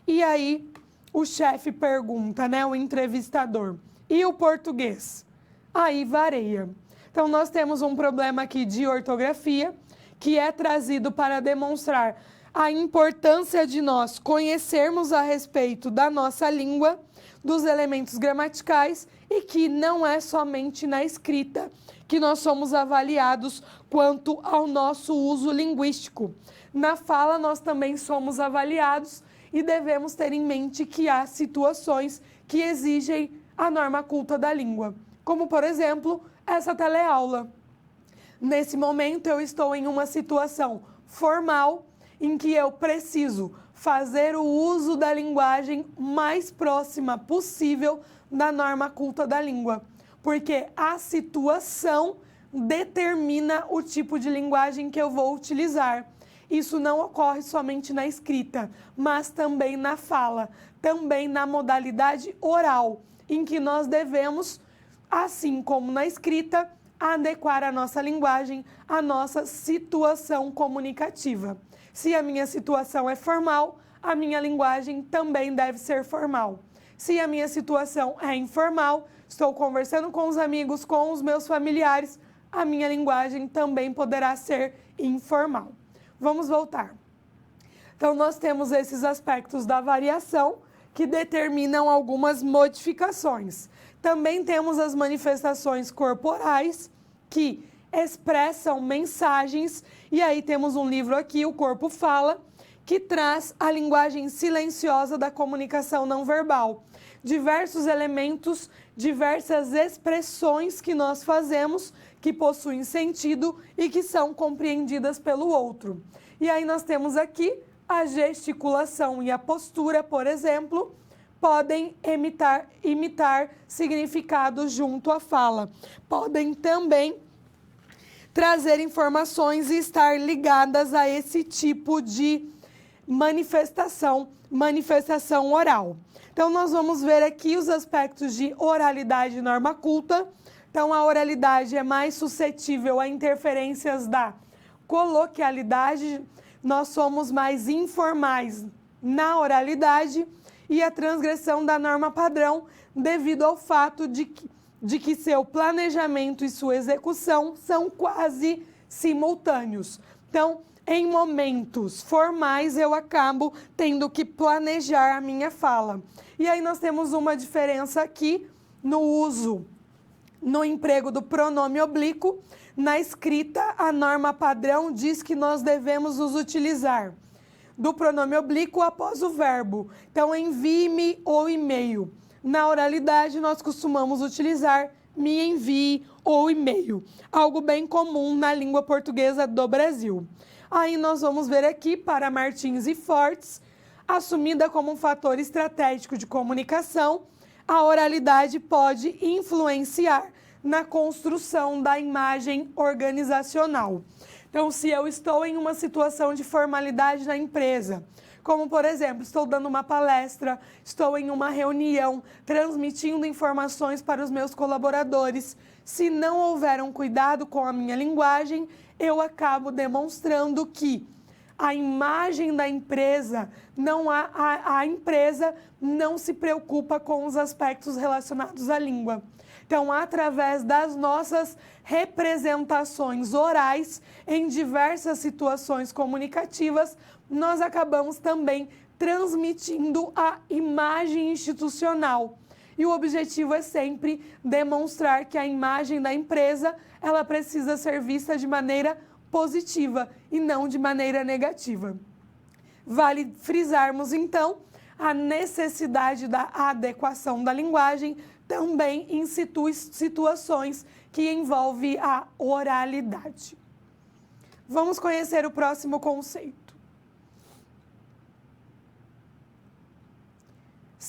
E aí o chefe pergunta, né, o entrevistador, e o português? Aí varia. Então nós temos um problema aqui de ortografia que é trazido para demonstrar a importância de nós conhecermos a respeito da nossa língua, dos elementos gramaticais e que não é somente na escrita que nós somos avaliados quanto ao nosso uso linguístico. Na fala nós também somos avaliados e devemos ter em mente que há situações que exigem a norma culta da língua, como por exemplo essa teleaula. Nesse momento eu estou em uma situação formal em que eu preciso fazer o uso da linguagem mais próxima possível da norma culta da língua, porque a situação determina o tipo de linguagem que eu vou utilizar. Isso não ocorre somente na escrita, mas também na fala, também na modalidade oral, em que nós devemos, assim como na escrita, adequar a nossa linguagem à nossa situação comunicativa. Se a minha situação é formal, a minha linguagem também deve ser formal. Se a minha situação é informal, estou conversando com os amigos, com os meus familiares, a minha linguagem também poderá ser informal. Vamos voltar. Então, nós temos esses aspectos da variação que determinam algumas modificações. Também temos as manifestações corporais que expressam mensagens, e aí temos um livro aqui, O Corpo Fala, que traz a linguagem silenciosa da comunicação não verbal. Diversos elementos, diversas expressões que nós fazemos, que possuem sentido e que são compreendidas pelo outro. E aí nós temos aqui a gesticulação e a postura, por exemplo, podem imitar significados junto à fala. Podem também trazer informações e estar ligadas a esse tipo de manifestação oral. Então, nós vamos ver aqui os aspectos de oralidade e norma culta. Então, a oralidade é mais suscetível a interferências da coloquialidade, nós somos mais informais na oralidade e a transgressão da norma padrão devido ao fato de que seu planejamento e sua execução são quase simultâneos. Então, em momentos formais, eu acabo tendo que planejar a minha fala. E aí nós temos uma diferença aqui no emprego do pronome oblíquo. Na escrita, a norma padrão diz que nós devemos nos utilizar do pronome oblíquo após o verbo. Então, envie-me ou e-mail. Na oralidade, nós costumamos utilizar me envie ou e-mail, algo bem comum na língua portuguesa do Brasil. Aí nós vamos ver aqui, para Martins e Fortes, assumida como um fator estratégico de comunicação, a oralidade pode influenciar na construção da imagem organizacional. Então, se eu estou em uma situação de formalidade na empresa, como, por exemplo, estou dando uma palestra, estou em uma reunião, transmitindo informações para os meus colaboradores, se não houver um cuidado com a minha linguagem, eu acabo demonstrando que a imagem da empresa, a empresa não se preocupa com os aspectos relacionados à língua. Então, através das nossas representações orais em diversas situações comunicativas, nós acabamos também transmitindo a imagem institucional. E o objetivo é sempre demonstrar que a imagem da empresa, ela precisa ser vista de maneira positiva e não de maneira negativa. Vale frisarmos, então, a necessidade da adequação da linguagem também em situações que envolvem a oralidade. Vamos conhecer o próximo conceito.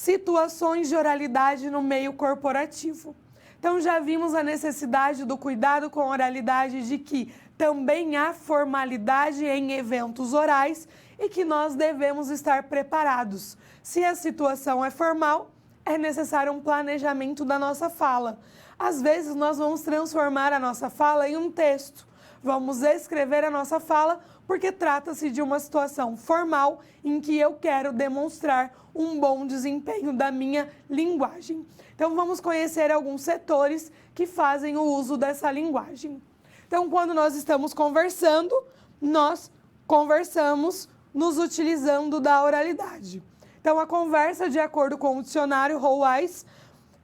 situações de oralidade no meio corporativo. Então, já vimos a necessidade do cuidado com a oralidade, de que também há formalidade em eventos orais e que nós devemos estar preparados. Se a situação é formal, é necessário um planejamento da nossa fala. Às vezes, nós vamos transformar a nossa fala em um texto. Vamos escrever a nossa fala porque trata-se de uma situação formal em que eu quero demonstrar um bom desempenho da minha linguagem. Então, vamos conhecer alguns setores que fazem o uso dessa linguagem. Então, quando nós estamos conversando, nós conversamos nos utilizando da oralidade. Então, a conversa, de acordo com o dicionário Hall-Weiss,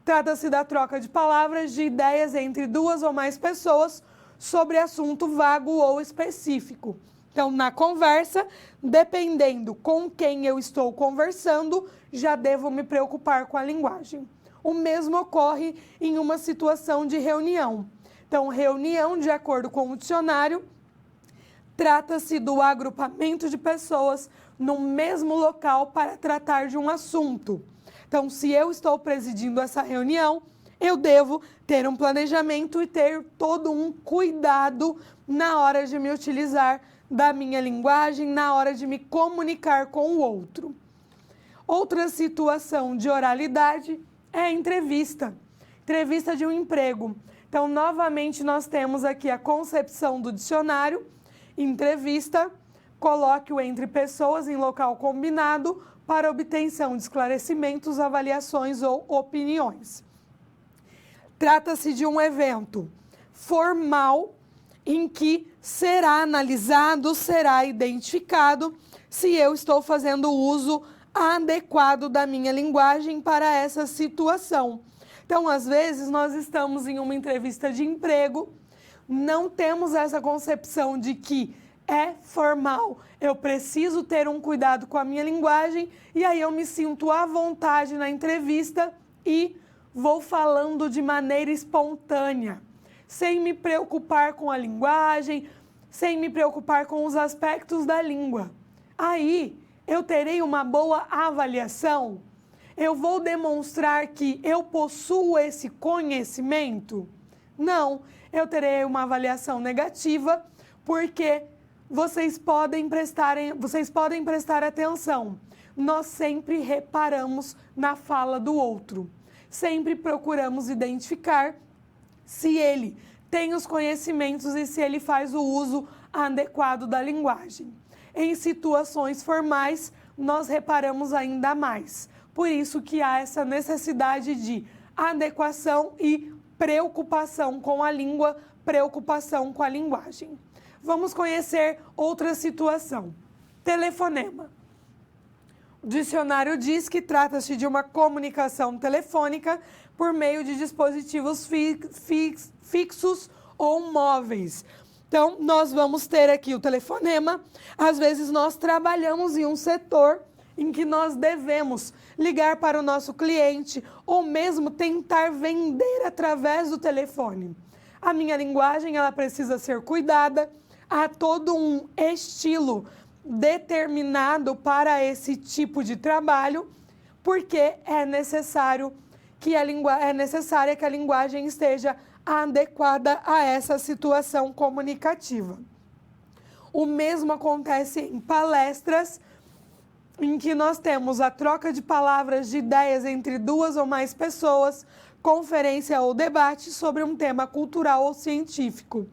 trata-se da troca de palavras, de ideias entre duas ou mais pessoas sobre assunto vago ou específico. Então, na conversa, dependendo com quem eu estou conversando, já devo me preocupar com a linguagem. O mesmo ocorre em uma situação de reunião. Então, reunião, de acordo com o dicionário, trata-se do agrupamento de pessoas no mesmo local para tratar de um assunto. Então, se eu estou presidindo essa reunião, eu devo ter um planejamento e ter todo um cuidado na hora de me utilizar da minha linguagem, na hora de me comunicar com o outro. Outra situação de oralidade é a entrevista. Entrevista de um emprego. Então, novamente, nós temos aqui a concepção do dicionário. Entrevista, colóquio entre pessoas em local combinado para obtenção de esclarecimentos, avaliações ou opiniões. Trata-se de um evento formal em que será analisado, será identificado se eu estou fazendo uso adequado da minha linguagem para essa situação. Então, às vezes, nós estamos em uma entrevista de emprego, não temos essa concepção de que é formal, eu preciso ter um cuidado com a minha linguagem, e aí eu me sinto à vontade na entrevista e vou falando de maneira espontânea, sem me preocupar com a linguagem, sem me preocupar com os aspectos da língua. Aí eu terei uma boa avaliação? Eu vou demonstrar que eu possuo esse conhecimento? Não, eu terei uma avaliação negativa, porque vocês podem prestar atenção. Nós sempre reparamos na fala do outro. Sempre procuramos identificar se ele tem os conhecimentos e se ele faz o uso adequado da linguagem. Em situações formais, nós reparamos ainda mais. Por isso que há essa necessidade de adequação e preocupação com a língua, preocupação com a linguagem. Vamos conhecer outra situação. Telefonema. O dicionário diz que trata-se de uma comunicação telefônica por meio de dispositivos fixos ou móveis. Então, nós vamos ter aqui o telefonema. Às vezes, nós trabalhamos em um setor em que nós devemos ligar para o nosso cliente ou mesmo tentar vender através do telefone. A minha linguagem, ela precisa ser cuidada. Há todo um estilo determinado para esse tipo de trabalho, porque é necessária que a linguagem esteja adequada a essa situação comunicativa. O mesmo acontece em palestras, em que nós temos a troca de palavras, de ideias entre duas ou mais pessoas, conferência ou debate sobre um tema cultural ou científico.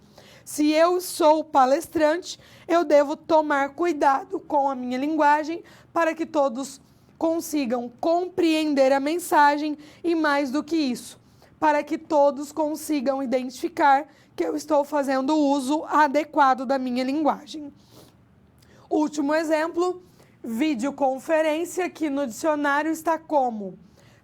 Se eu sou palestrante, eu devo tomar cuidado com a minha linguagem para que todos consigam compreender a mensagem e, mais do que isso, para que todos consigam identificar que eu estou fazendo uso adequado da minha linguagem. Último exemplo, videoconferência, que no dicionário está como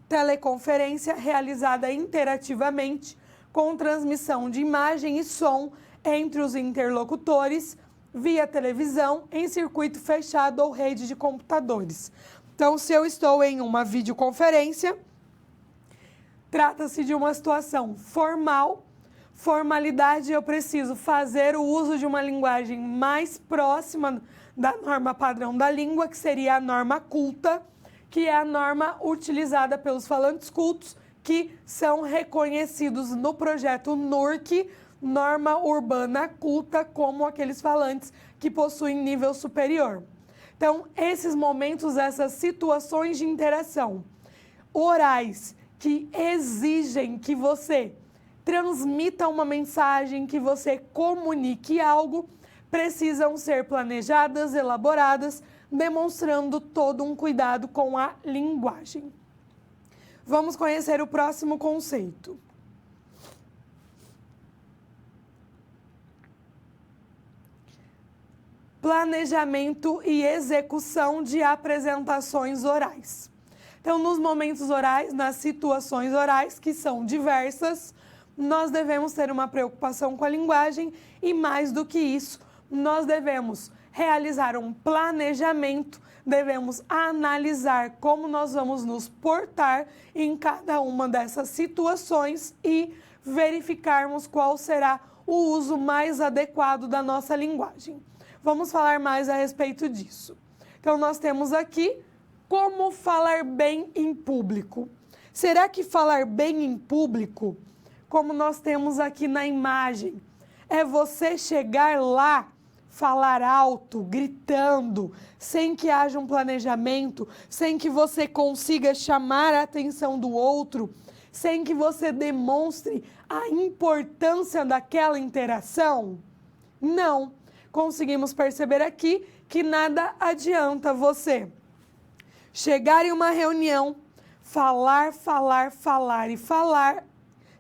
teleconferência realizada interativamente com transmissão de imagem e som entre os interlocutores via televisão, em circuito fechado ou rede de computadores. Então, se eu estou em uma videoconferência, trata-se de uma situação formal. Formalidade, eu preciso fazer o uso de uma linguagem mais próxima da norma padrão da língua, que seria a norma culta, que é a norma utilizada pelos falantes cultos, que são reconhecidos no projeto NURC, Norma Urbana Culta, como aqueles falantes que possuem nível superior. Então, esses momentos, essas situações de interação orais que exigem que você transmita uma mensagem, que você comunique algo, precisam ser planejadas, elaboradas, demonstrando todo um cuidado com a linguagem. Vamos conhecer o próximo conceito. Planejamento e execução de apresentações orais. Então, nos momentos orais, nas situações orais, que são diversas, nós devemos ter uma preocupação com a linguagem e, mais do que isso, nós devemos realizar um planejamento, devemos analisar como nós vamos nos portar em cada uma dessas situações e verificarmos qual será o uso mais adequado da nossa linguagem. Vamos falar mais a respeito disso. Então, nós temos aqui como falar bem em público. Será que falar bem em público, como nós temos aqui na imagem, é você chegar lá, falar alto, gritando, sem que haja um planejamento, sem que você consiga chamar a atenção do outro, sem que você demonstre a importância daquela interação? Não. Conseguimos perceber aqui que nada adianta você chegar em uma reunião, falar,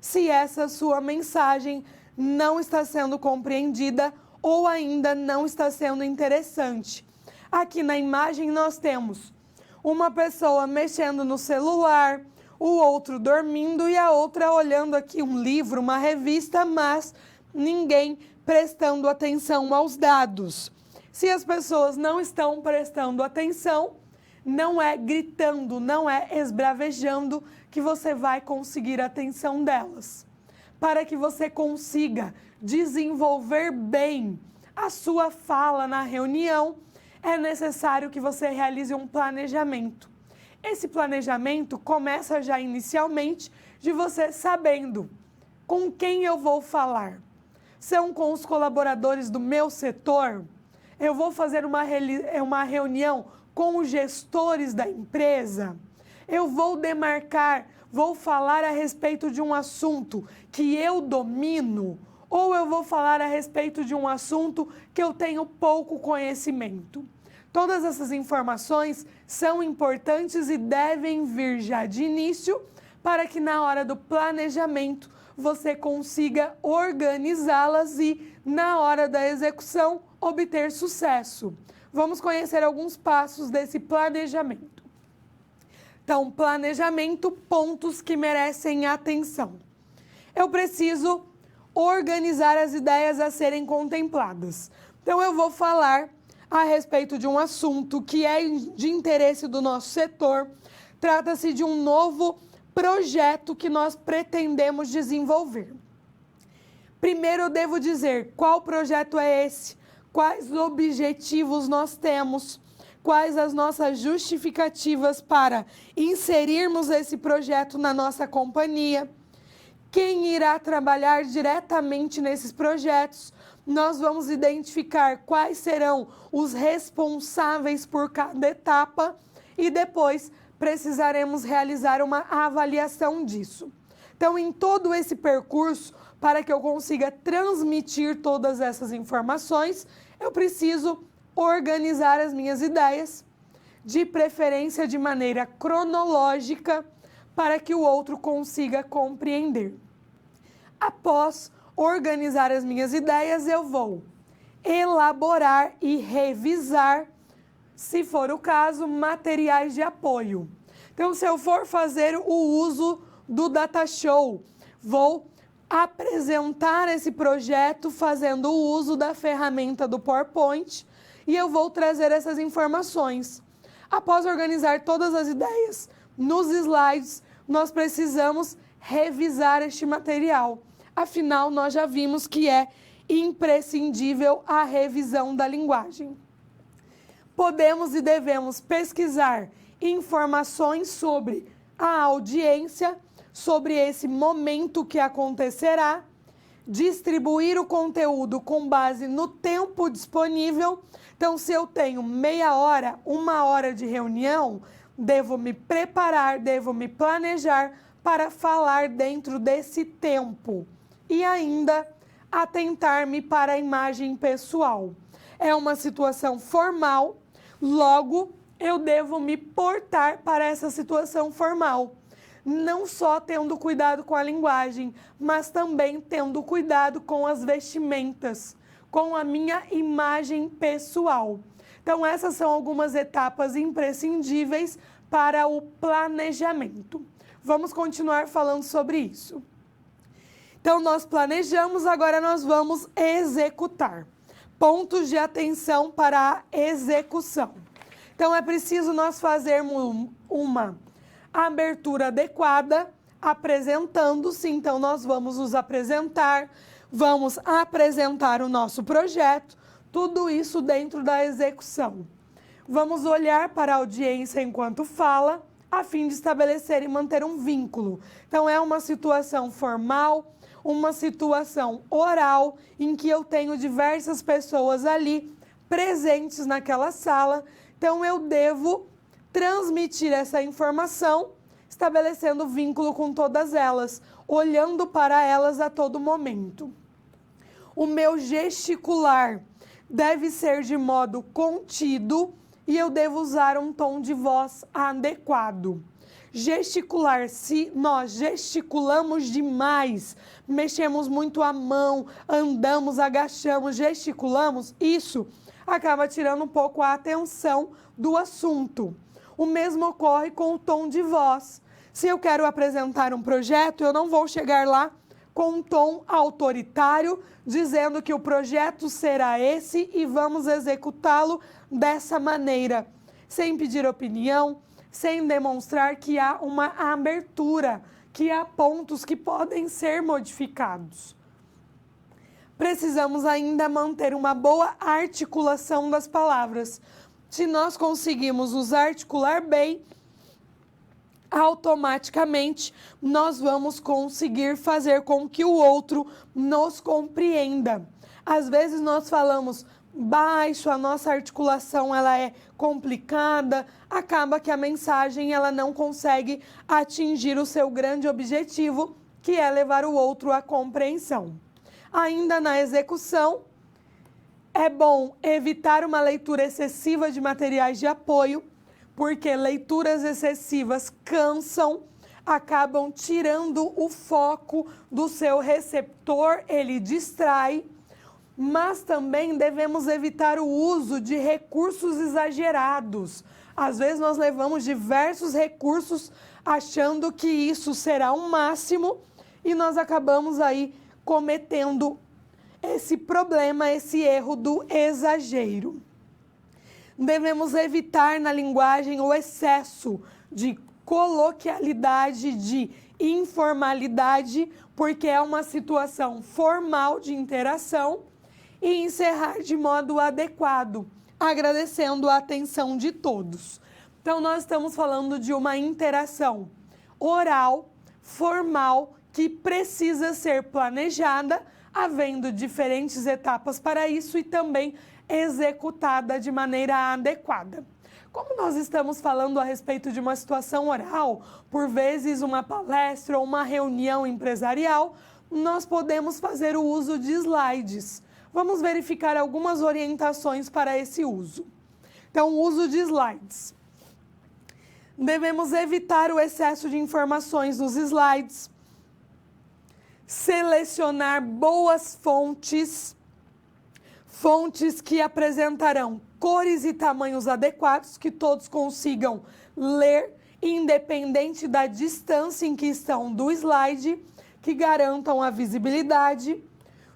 se essa sua mensagem não está sendo compreendida ou ainda não está sendo interessante. Aqui na imagem nós temos uma pessoa mexendo no celular, o outro dormindo e a outra olhando aqui um livro, uma revista, mas ninguém prestando atenção aos dados. Se as pessoas não estão prestando atenção, não é gritando, não é esbravejando que você vai conseguir a atenção delas. Para que você consiga desenvolver bem a sua fala na reunião, é necessário que você realize um planejamento. Esse planejamento começa já inicialmente de você sabendo com quem eu vou falar. São com os colaboradores do meu setor? Eu vou fazer uma reunião com os gestores da empresa? Eu vou demarcar, vou falar a respeito de um assunto que eu domino? Ou eu vou falar a respeito de um assunto que eu tenho pouco conhecimento? Todas essas informações são importantes e devem vir já de início para que na hora do planejamento você consiga organizá-las e, na hora da execução, obter sucesso. Vamos conhecer alguns passos desse planejamento. Então, planejamento, pontos que merecem atenção. Eu preciso organizar as ideias a serem contempladas. Então, eu vou falar a respeito de um assunto que é de interesse do nosso setor. Trata-se de um novo projeto que nós pretendemos desenvolver. Primeiro eu devo dizer qual projeto é esse, quais objetivos nós temos, quais as nossas justificativas para inserirmos esse projeto na nossa companhia, quem irá trabalhar diretamente nesses projetos. Nós vamos identificar quais serão os responsáveis por cada etapa e depois precisaremos realizar uma avaliação disso. Então, em todo esse percurso, para que eu consiga transmitir todas essas informações, eu preciso organizar as minhas ideias, de preferência de maneira cronológica, para que o outro consiga compreender. Após organizar as minhas ideias, eu vou elaborar e revisar, se for o caso, materiais de apoio. Então, se eu for fazer o uso do Data Show, vou apresentar esse projeto fazendo o uso da ferramenta do PowerPoint e eu vou trazer essas informações. Após organizar todas as ideias nos slides, nós precisamos revisar este material. Afinal, nós já vimos que é imprescindível a revisão da linguagem. Podemos e devemos pesquisar informações sobre a audiência, sobre esse momento que acontecerá, distribuir o conteúdo com base no tempo disponível. Então, se eu tenho meia hora, 1 hora de reunião, devo me preparar, devo me planejar para falar dentro desse tempo. E ainda atentar-me para a imagem pessoal. É uma situação formal, logo eu devo me portar para essa situação formal. Não só tendo cuidado com a linguagem, mas também tendo cuidado com as vestimentas, com a minha imagem pessoal. Então, essas são algumas etapas imprescindíveis para o planejamento. Vamos continuar falando sobre isso. Então, nós planejamos, agora nós vamos executar. Pontos de atenção para a execução. Então, é preciso nós fazermos uma abertura adequada, apresentando-se. Então, nós vamos nos apresentar, vamos apresentar o nosso projeto, tudo isso dentro da execução. Vamos olhar para a audiência enquanto fala, a fim de estabelecer e manter um vínculo. Então, é uma situação formal, uma situação oral, em que eu tenho diversas pessoas ali presentes naquela sala. Então, eu devo transmitir essa informação, estabelecendo vínculo com todas elas, olhando para elas a todo momento. O meu gesticular deve ser de modo contido e eu devo usar um tom de voz adequado. Gesticular, se nós gesticulamos demais, mexemos muito a mão, andamos, agachamos, gesticulamos, isso acaba tirando um pouco a atenção do assunto. O mesmo ocorre com o tom de voz. Se eu quero apresentar um projeto, eu não vou chegar lá com um tom autoritário, dizendo que o projeto será esse e vamos executá-lo dessa maneira, sem pedir opinião, sem demonstrar que há uma abertura, que há pontos que podem ser modificados. Precisamos ainda manter uma boa articulação das palavras. Se nós conseguimos nos articular bem, automaticamente nós vamos conseguir fazer com que o outro nos compreenda. Às vezes nós falamos baixo, a nossa articulação ela é complicada, acaba que a mensagem ela não consegue atingir o seu grande objetivo, que é levar o outro à compreensão. Ainda na execução, é bom evitar uma leitura excessiva de materiais de apoio, porque leituras excessivas cansam, acabam tirando o foco do seu receptor, ele distrai, mas também devemos evitar o uso de recursos exagerados. Às vezes nós levamos diversos recursos achando que isso será um máximo e nós acabamos aí cometendo esse problema, esse erro do exagero. Devemos evitar na linguagem o excesso de coloquialidade, de informalidade, porque é uma situação formal de interação, e encerrar de modo adequado, agradecendo a atenção de todos. Então, nós estamos falando de uma interação oral, formal, que precisa ser planejada, havendo diferentes etapas para isso e também executada de maneira adequada. Como nós estamos falando a respeito de uma situação oral, por vezes uma palestra ou uma reunião empresarial, nós podemos fazer o uso de slides. Vamos verificar algumas orientações para esse uso. Então, o uso de slides. Devemos evitar o excesso de informações nos slides, selecionar boas fontes que apresentarão cores e tamanhos adequados, que todos consigam ler, independente da distância em que estão do slide, que garantam a visibilidade.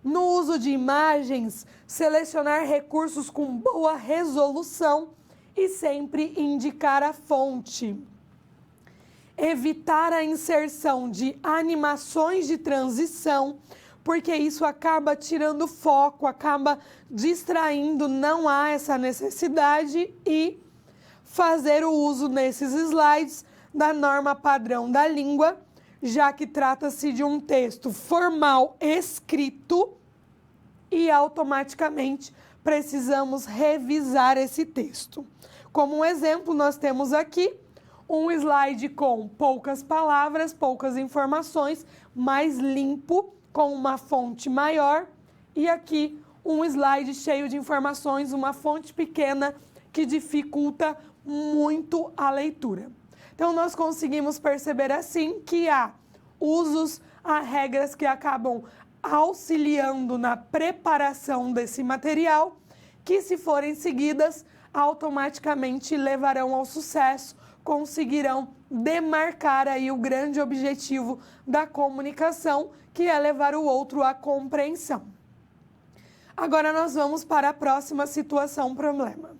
No uso de imagens, selecionar recursos com boa resolução e sempre indicar a fonte. Evitar a inserção de animações de transição, porque isso acaba tirando foco, acaba distraindo, não há essa necessidade. E fazer o uso nesses slides da norma padrão da língua, já que trata-se de um texto formal escrito e automaticamente precisamos revisar esse texto. Como um exemplo, nós temos aqui um slide com poucas palavras, poucas informações, mais limpo, com uma fonte maior, e aqui um slide cheio de informações, uma fonte pequena que dificulta muito a leitura. Então, nós conseguimos perceber assim que há usos, há regras que acabam auxiliando na preparação desse material, que se forem seguidas, automaticamente levarão ao sucesso, conseguirão demarcar aí o grande objetivo da comunicação, que é levar o outro à compreensão. Agora nós vamos para a próxima situação problema.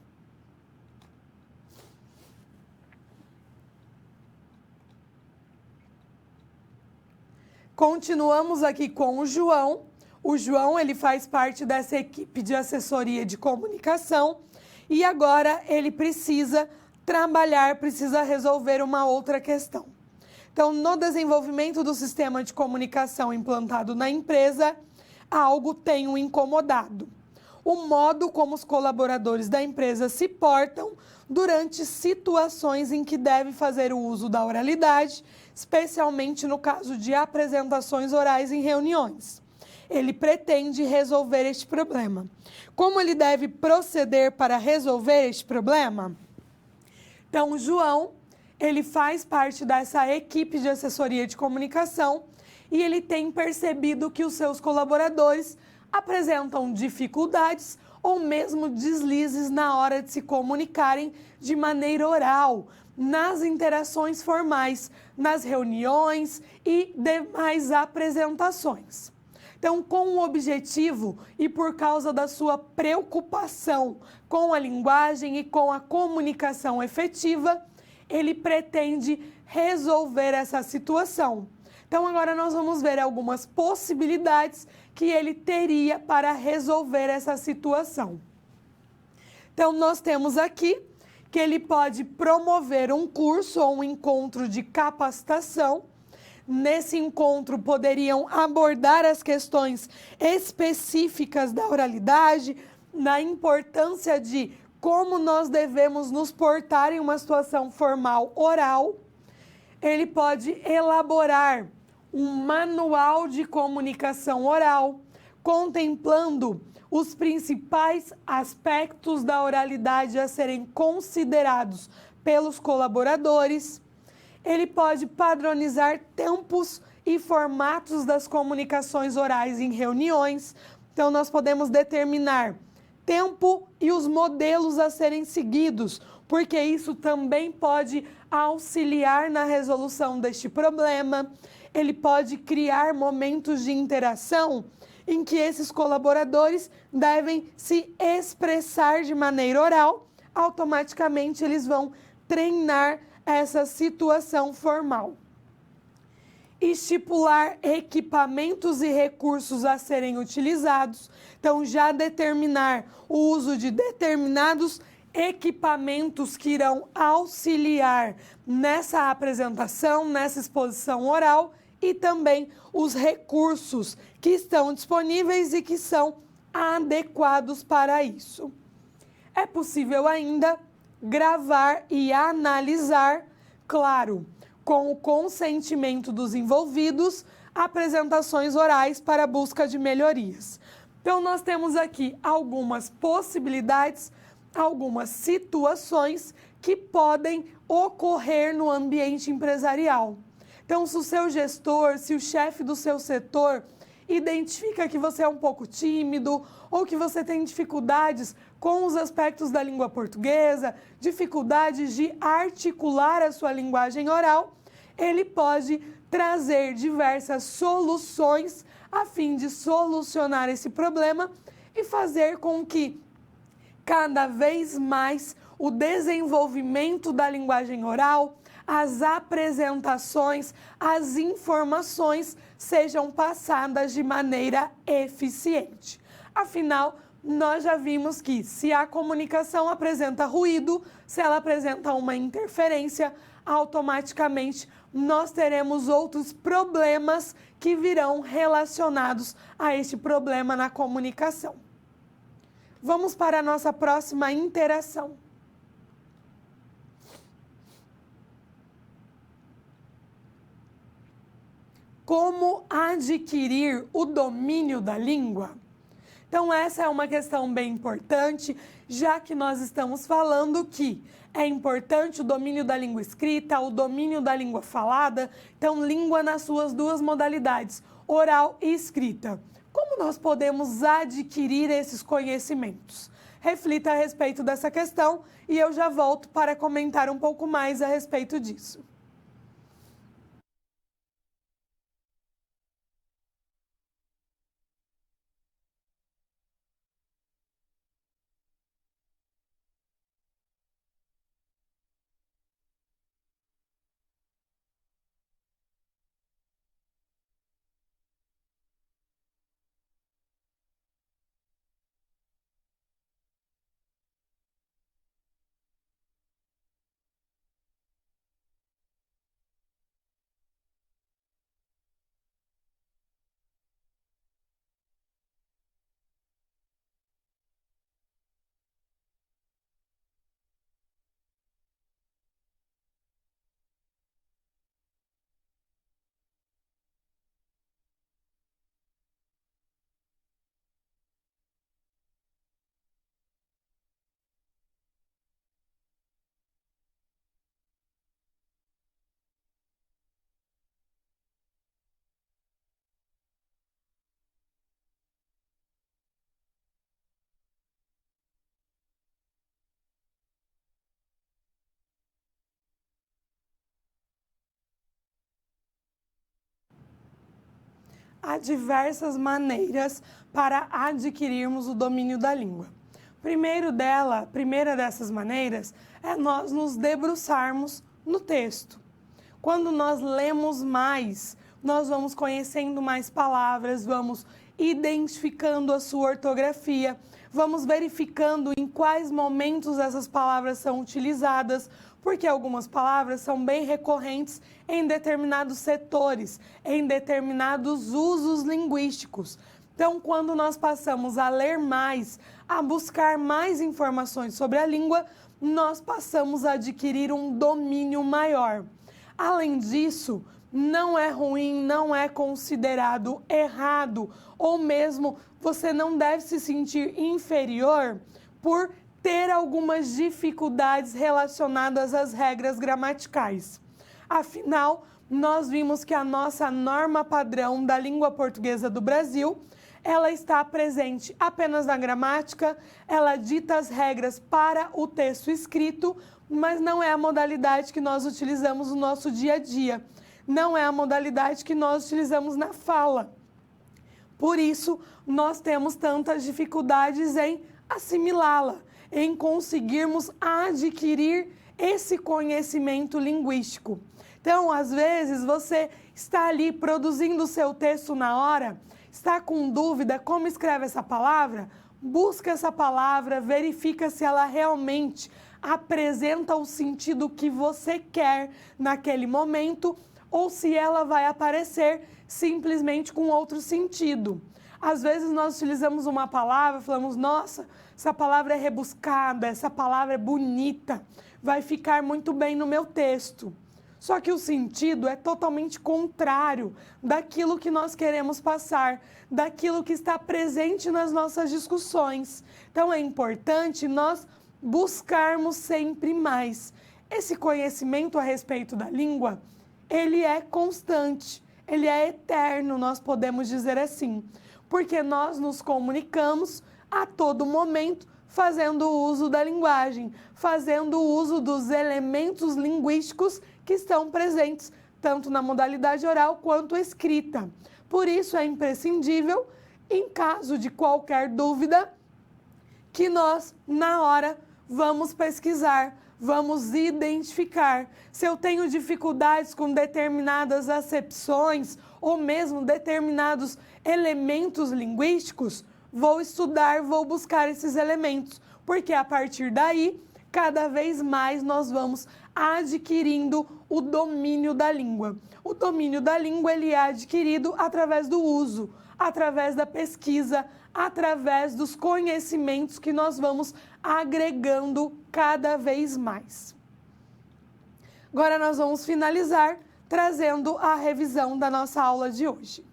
Continuamos aqui com o João. O João, ele faz parte dessa equipe de assessoria de comunicação e agora ele precisa trabalhar, precisa resolver uma outra questão. Então, no desenvolvimento do sistema de comunicação implantado na empresa, algo tem o incomodado. O modo como os colaboradores da empresa se portam durante situações em que deve fazer o uso da oralidade, especialmente no caso de apresentações orais em reuniões. Ele pretende resolver este problema. Como ele deve proceder para resolver este problema? Então, o João, ele faz parte dessa equipe de assessoria de comunicação e ele tem percebido que os seus colaboradores apresentam dificuldades ou mesmo deslizes na hora de se comunicarem de maneira oral, nas interações formais, nas reuniões e demais apresentações. Então, com o objetivo e por causa da sua preocupação com a linguagem e com a comunicação efetiva, ele pretende resolver essa situação. Então, agora nós vamos ver algumas possibilidades que ele teria para resolver essa situação. Então, nós temos aqui que ele pode promover um curso ou um encontro de capacitação. Nesse encontro, poderiam abordar as questões específicas da oralidade, na importância de como nós devemos nos portar em uma situação formal oral. Ele pode elaborar um manual de comunicação oral, contemplando os principais aspectos da oralidade a serem considerados pelos colaboradores. Ele pode padronizar tempos e formatos das comunicações orais em reuniões. Então, nós podemos determinar tempo e os modelos a serem seguidos, porque isso também pode auxiliar na resolução deste problema. Ele pode criar momentos de interação em que esses colaboradores devem se expressar de maneira oral. Automaticamente, eles vão treinar essa situação formal. Estipular equipamentos e recursos a serem utilizados. Então, já determinar o uso de determinados equipamentos que irão auxiliar nessa apresentação, nessa exposição oral e também os recursos que estão disponíveis e que são adequados para isso. É possível ainda gravar e analisar, claro, com o consentimento dos envolvidos, apresentações orais para busca de melhorias. Então, nós temos aqui algumas possibilidades, algumas situações que podem ocorrer no ambiente empresarial. Então, se o seu gestor, se o chefe do seu setor identifica que você é um pouco tímido ou que você tem dificuldades com os aspectos da língua portuguesa, dificuldades de articular a sua linguagem oral, ele pode trazer diversas soluções a fim de solucionar esse problema e fazer com que cada vez mais o desenvolvimento da linguagem oral, as apresentações, as informações sejam passadas de maneira eficiente. Afinal, nós já vimos que se a comunicação apresenta ruído, se ela apresenta uma interferência, automaticamente nós teremos outros problemas que virão relacionados a este problema na comunicação. Vamos para a nossa próxima interação. Como adquirir o domínio da língua? Então, essa é uma questão bem importante, já que nós estamos falando que é importante o domínio da língua escrita, o domínio da língua falada, então, língua nas suas duas modalidades, oral e escrita. Como nós podemos adquirir esses conhecimentos? Reflita a respeito dessa questão e eu já volto para comentar um pouco mais a respeito disso. Há diversas maneiras para adquirirmos o domínio da língua. Primeira dessas maneiras é nós nos debruçarmos no texto. Quando nós lemos mais, nós vamos conhecendo mais palavras, vamos identificando a sua ortografia, vamos verificando em quais momentos essas palavras são utilizadas, porque algumas palavras são bem recorrentes em determinados setores, em determinados usos linguísticos. Então, quando nós passamos a ler mais, a buscar mais informações sobre a língua, nós passamos a adquirir um domínio maior. Além disso, não é ruim, não é considerado errado, ou mesmo você não deve se sentir inferior por ter algumas dificuldades relacionadas às regras gramaticais. Afinal, nós vimos que a nossa norma padrão da língua portuguesa do Brasil, ela está presente apenas na gramática, ela dita as regras para o texto escrito, mas não é a modalidade que nós utilizamos no nosso dia a dia, não é a modalidade que nós utilizamos na fala. Por isso, nós temos tantas dificuldades em assimilá-la, em conseguirmos adquirir esse conhecimento linguístico. Então, às vezes, você está ali produzindo o seu texto na hora, está com dúvida como escreve essa palavra, busca essa palavra, verifica se ela realmente apresenta o sentido que você quer naquele momento ou se ela vai aparecer simplesmente com outro sentido. Às vezes nós utilizamos uma palavra, falamos, nossa, essa palavra é rebuscada, essa palavra é bonita, vai ficar muito bem no meu texto. Só que o sentido é totalmente contrário daquilo que nós queremos passar, daquilo que está presente nas nossas discussões. Então é importante nós buscarmos sempre mais. Esse conhecimento a respeito da língua, ele é constante, ele é eterno, nós podemos dizer assim, porque nós nos comunicamos a todo momento fazendo uso da linguagem, fazendo uso dos elementos linguísticos que estão presentes tanto na modalidade oral quanto escrita. Por isso é imprescindível, em caso de qualquer dúvida, que nós, na hora, vamos pesquisar, vamos identificar. Se eu tenho dificuldades com determinadas acepções ou mesmo determinados elementos linguísticos, vou estudar, vou buscar esses elementos, porque a partir daí, cada vez mais nós vamos adquirindo o domínio da língua. O domínio da língua ele é adquirido através do uso, através da pesquisa, através dos conhecimentos que nós vamos agregando cada vez mais. Agora nós vamos finalizar trazendo a revisão da nossa aula de hoje.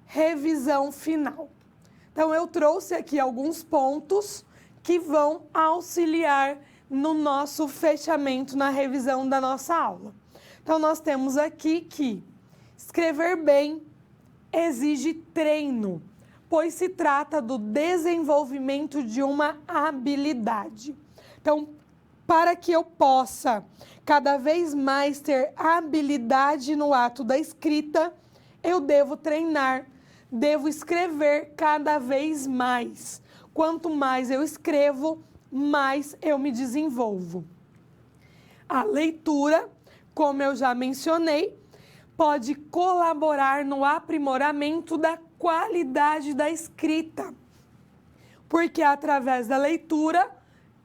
Revisão final. Então, eu trouxe aqui alguns pontos que vão auxiliar no nosso fechamento, na revisão da nossa aula. Então, nós temos aqui que escrever bem exige treino, pois se trata do desenvolvimento de uma habilidade. Então, para que eu possa cada vez mais ter habilidade no ato da escrita, eu devo treinar, devo escrever cada vez mais. Quanto mais eu escrevo, mais eu me desenvolvo. A leitura, como eu já mencionei, pode colaborar no aprimoramento da qualidade da escrita, porque através da leitura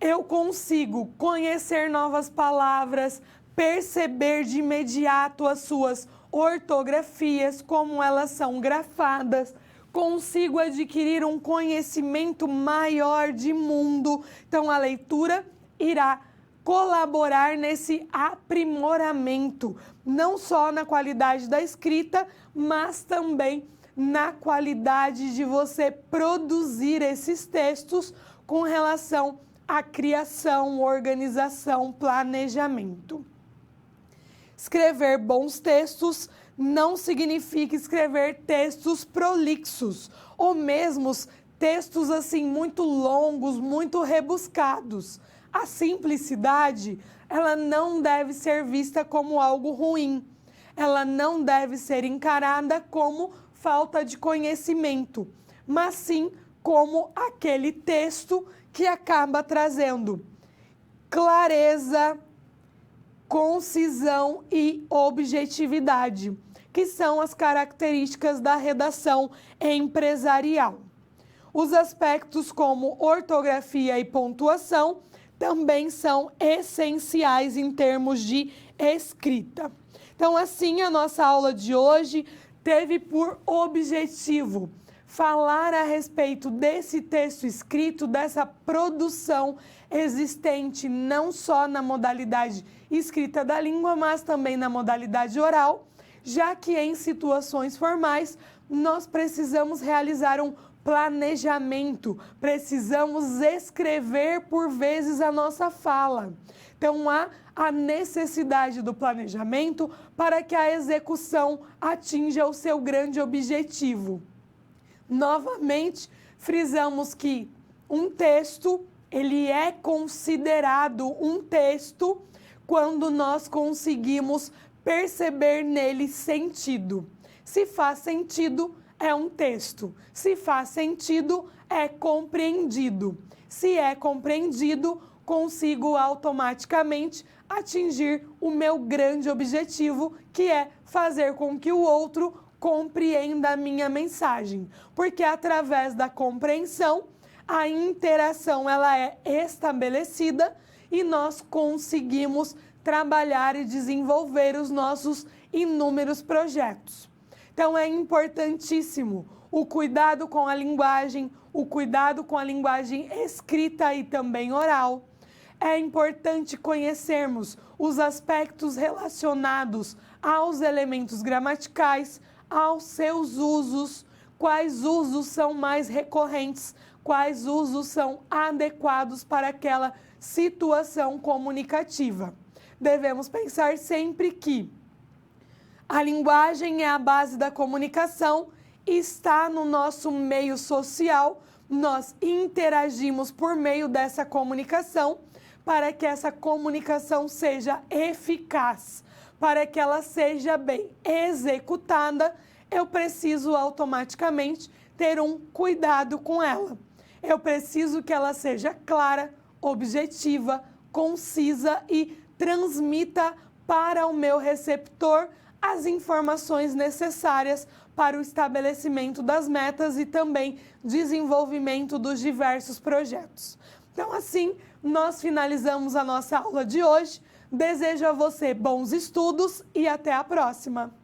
eu consigo conhecer novas palavras, perceber de imediato as suas ortografias, como elas são grafadas, consigo adquirir um conhecimento maior de mundo. Então, a leitura irá colaborar nesse aprimoramento, não só na qualidade da escrita, mas também na qualidade de você produzir esses textos com relação à criação, organização, planejamento. Escrever bons textos não significa escrever textos prolixos, ou mesmo textos assim muito longos, muito rebuscados. A simplicidade, ela não deve ser vista como algo ruim. Ela não deve ser encarada como falta de conhecimento, mas sim como aquele texto que acaba trazendo clareza, concisão e objetividade, que são as características da redação empresarial. Os aspectos como ortografia e pontuação também são essenciais em termos de escrita. Então, assim, a nossa aula de hoje teve por objetivo falar a respeito desse texto escrito, dessa produção existente não só na modalidade escrita da língua, mas também na modalidade oral, já que em situações formais nós precisamos realizar um planejamento, precisamos escrever por vezes a nossa fala. Então, há a necessidade do planejamento para que a execução atinja o seu grande objetivo. Novamente, frisamos que um texto, ele é considerado um texto quando nós conseguimos perceber nele sentido. Se faz sentido, é um texto. Se faz sentido, é compreendido. Se é compreendido, consigo automaticamente atingir o meu grande objetivo, que é fazer com que o outro compreenda a minha mensagem. Porque através da compreensão, a interação ela é estabelecida e nós conseguimos trabalhar e desenvolver os nossos inúmeros projetos. Então, é importantíssimo o cuidado com a linguagem, o cuidado com a linguagem escrita e também oral. É importante conhecermos os aspectos relacionados aos elementos gramaticais, aos seus usos, quais usos são mais recorrentes, quais usos são adequados para aquela situação comunicativa. Devemos pensar sempre que a linguagem é a base da comunicação, está no nosso meio social, nós interagimos por meio dessa comunicação para que essa comunicação seja eficaz, para que ela seja bem executada, eu preciso automaticamente ter um cuidado com ela. Eu preciso que ela seja clara, objetiva, concisa e transmita para o meu receptor as informações necessárias para o estabelecimento das metas e também desenvolvimento dos diversos projetos. Então, assim, nós finalizamos a nossa aula de hoje. Desejo a você bons estudos e até a próxima!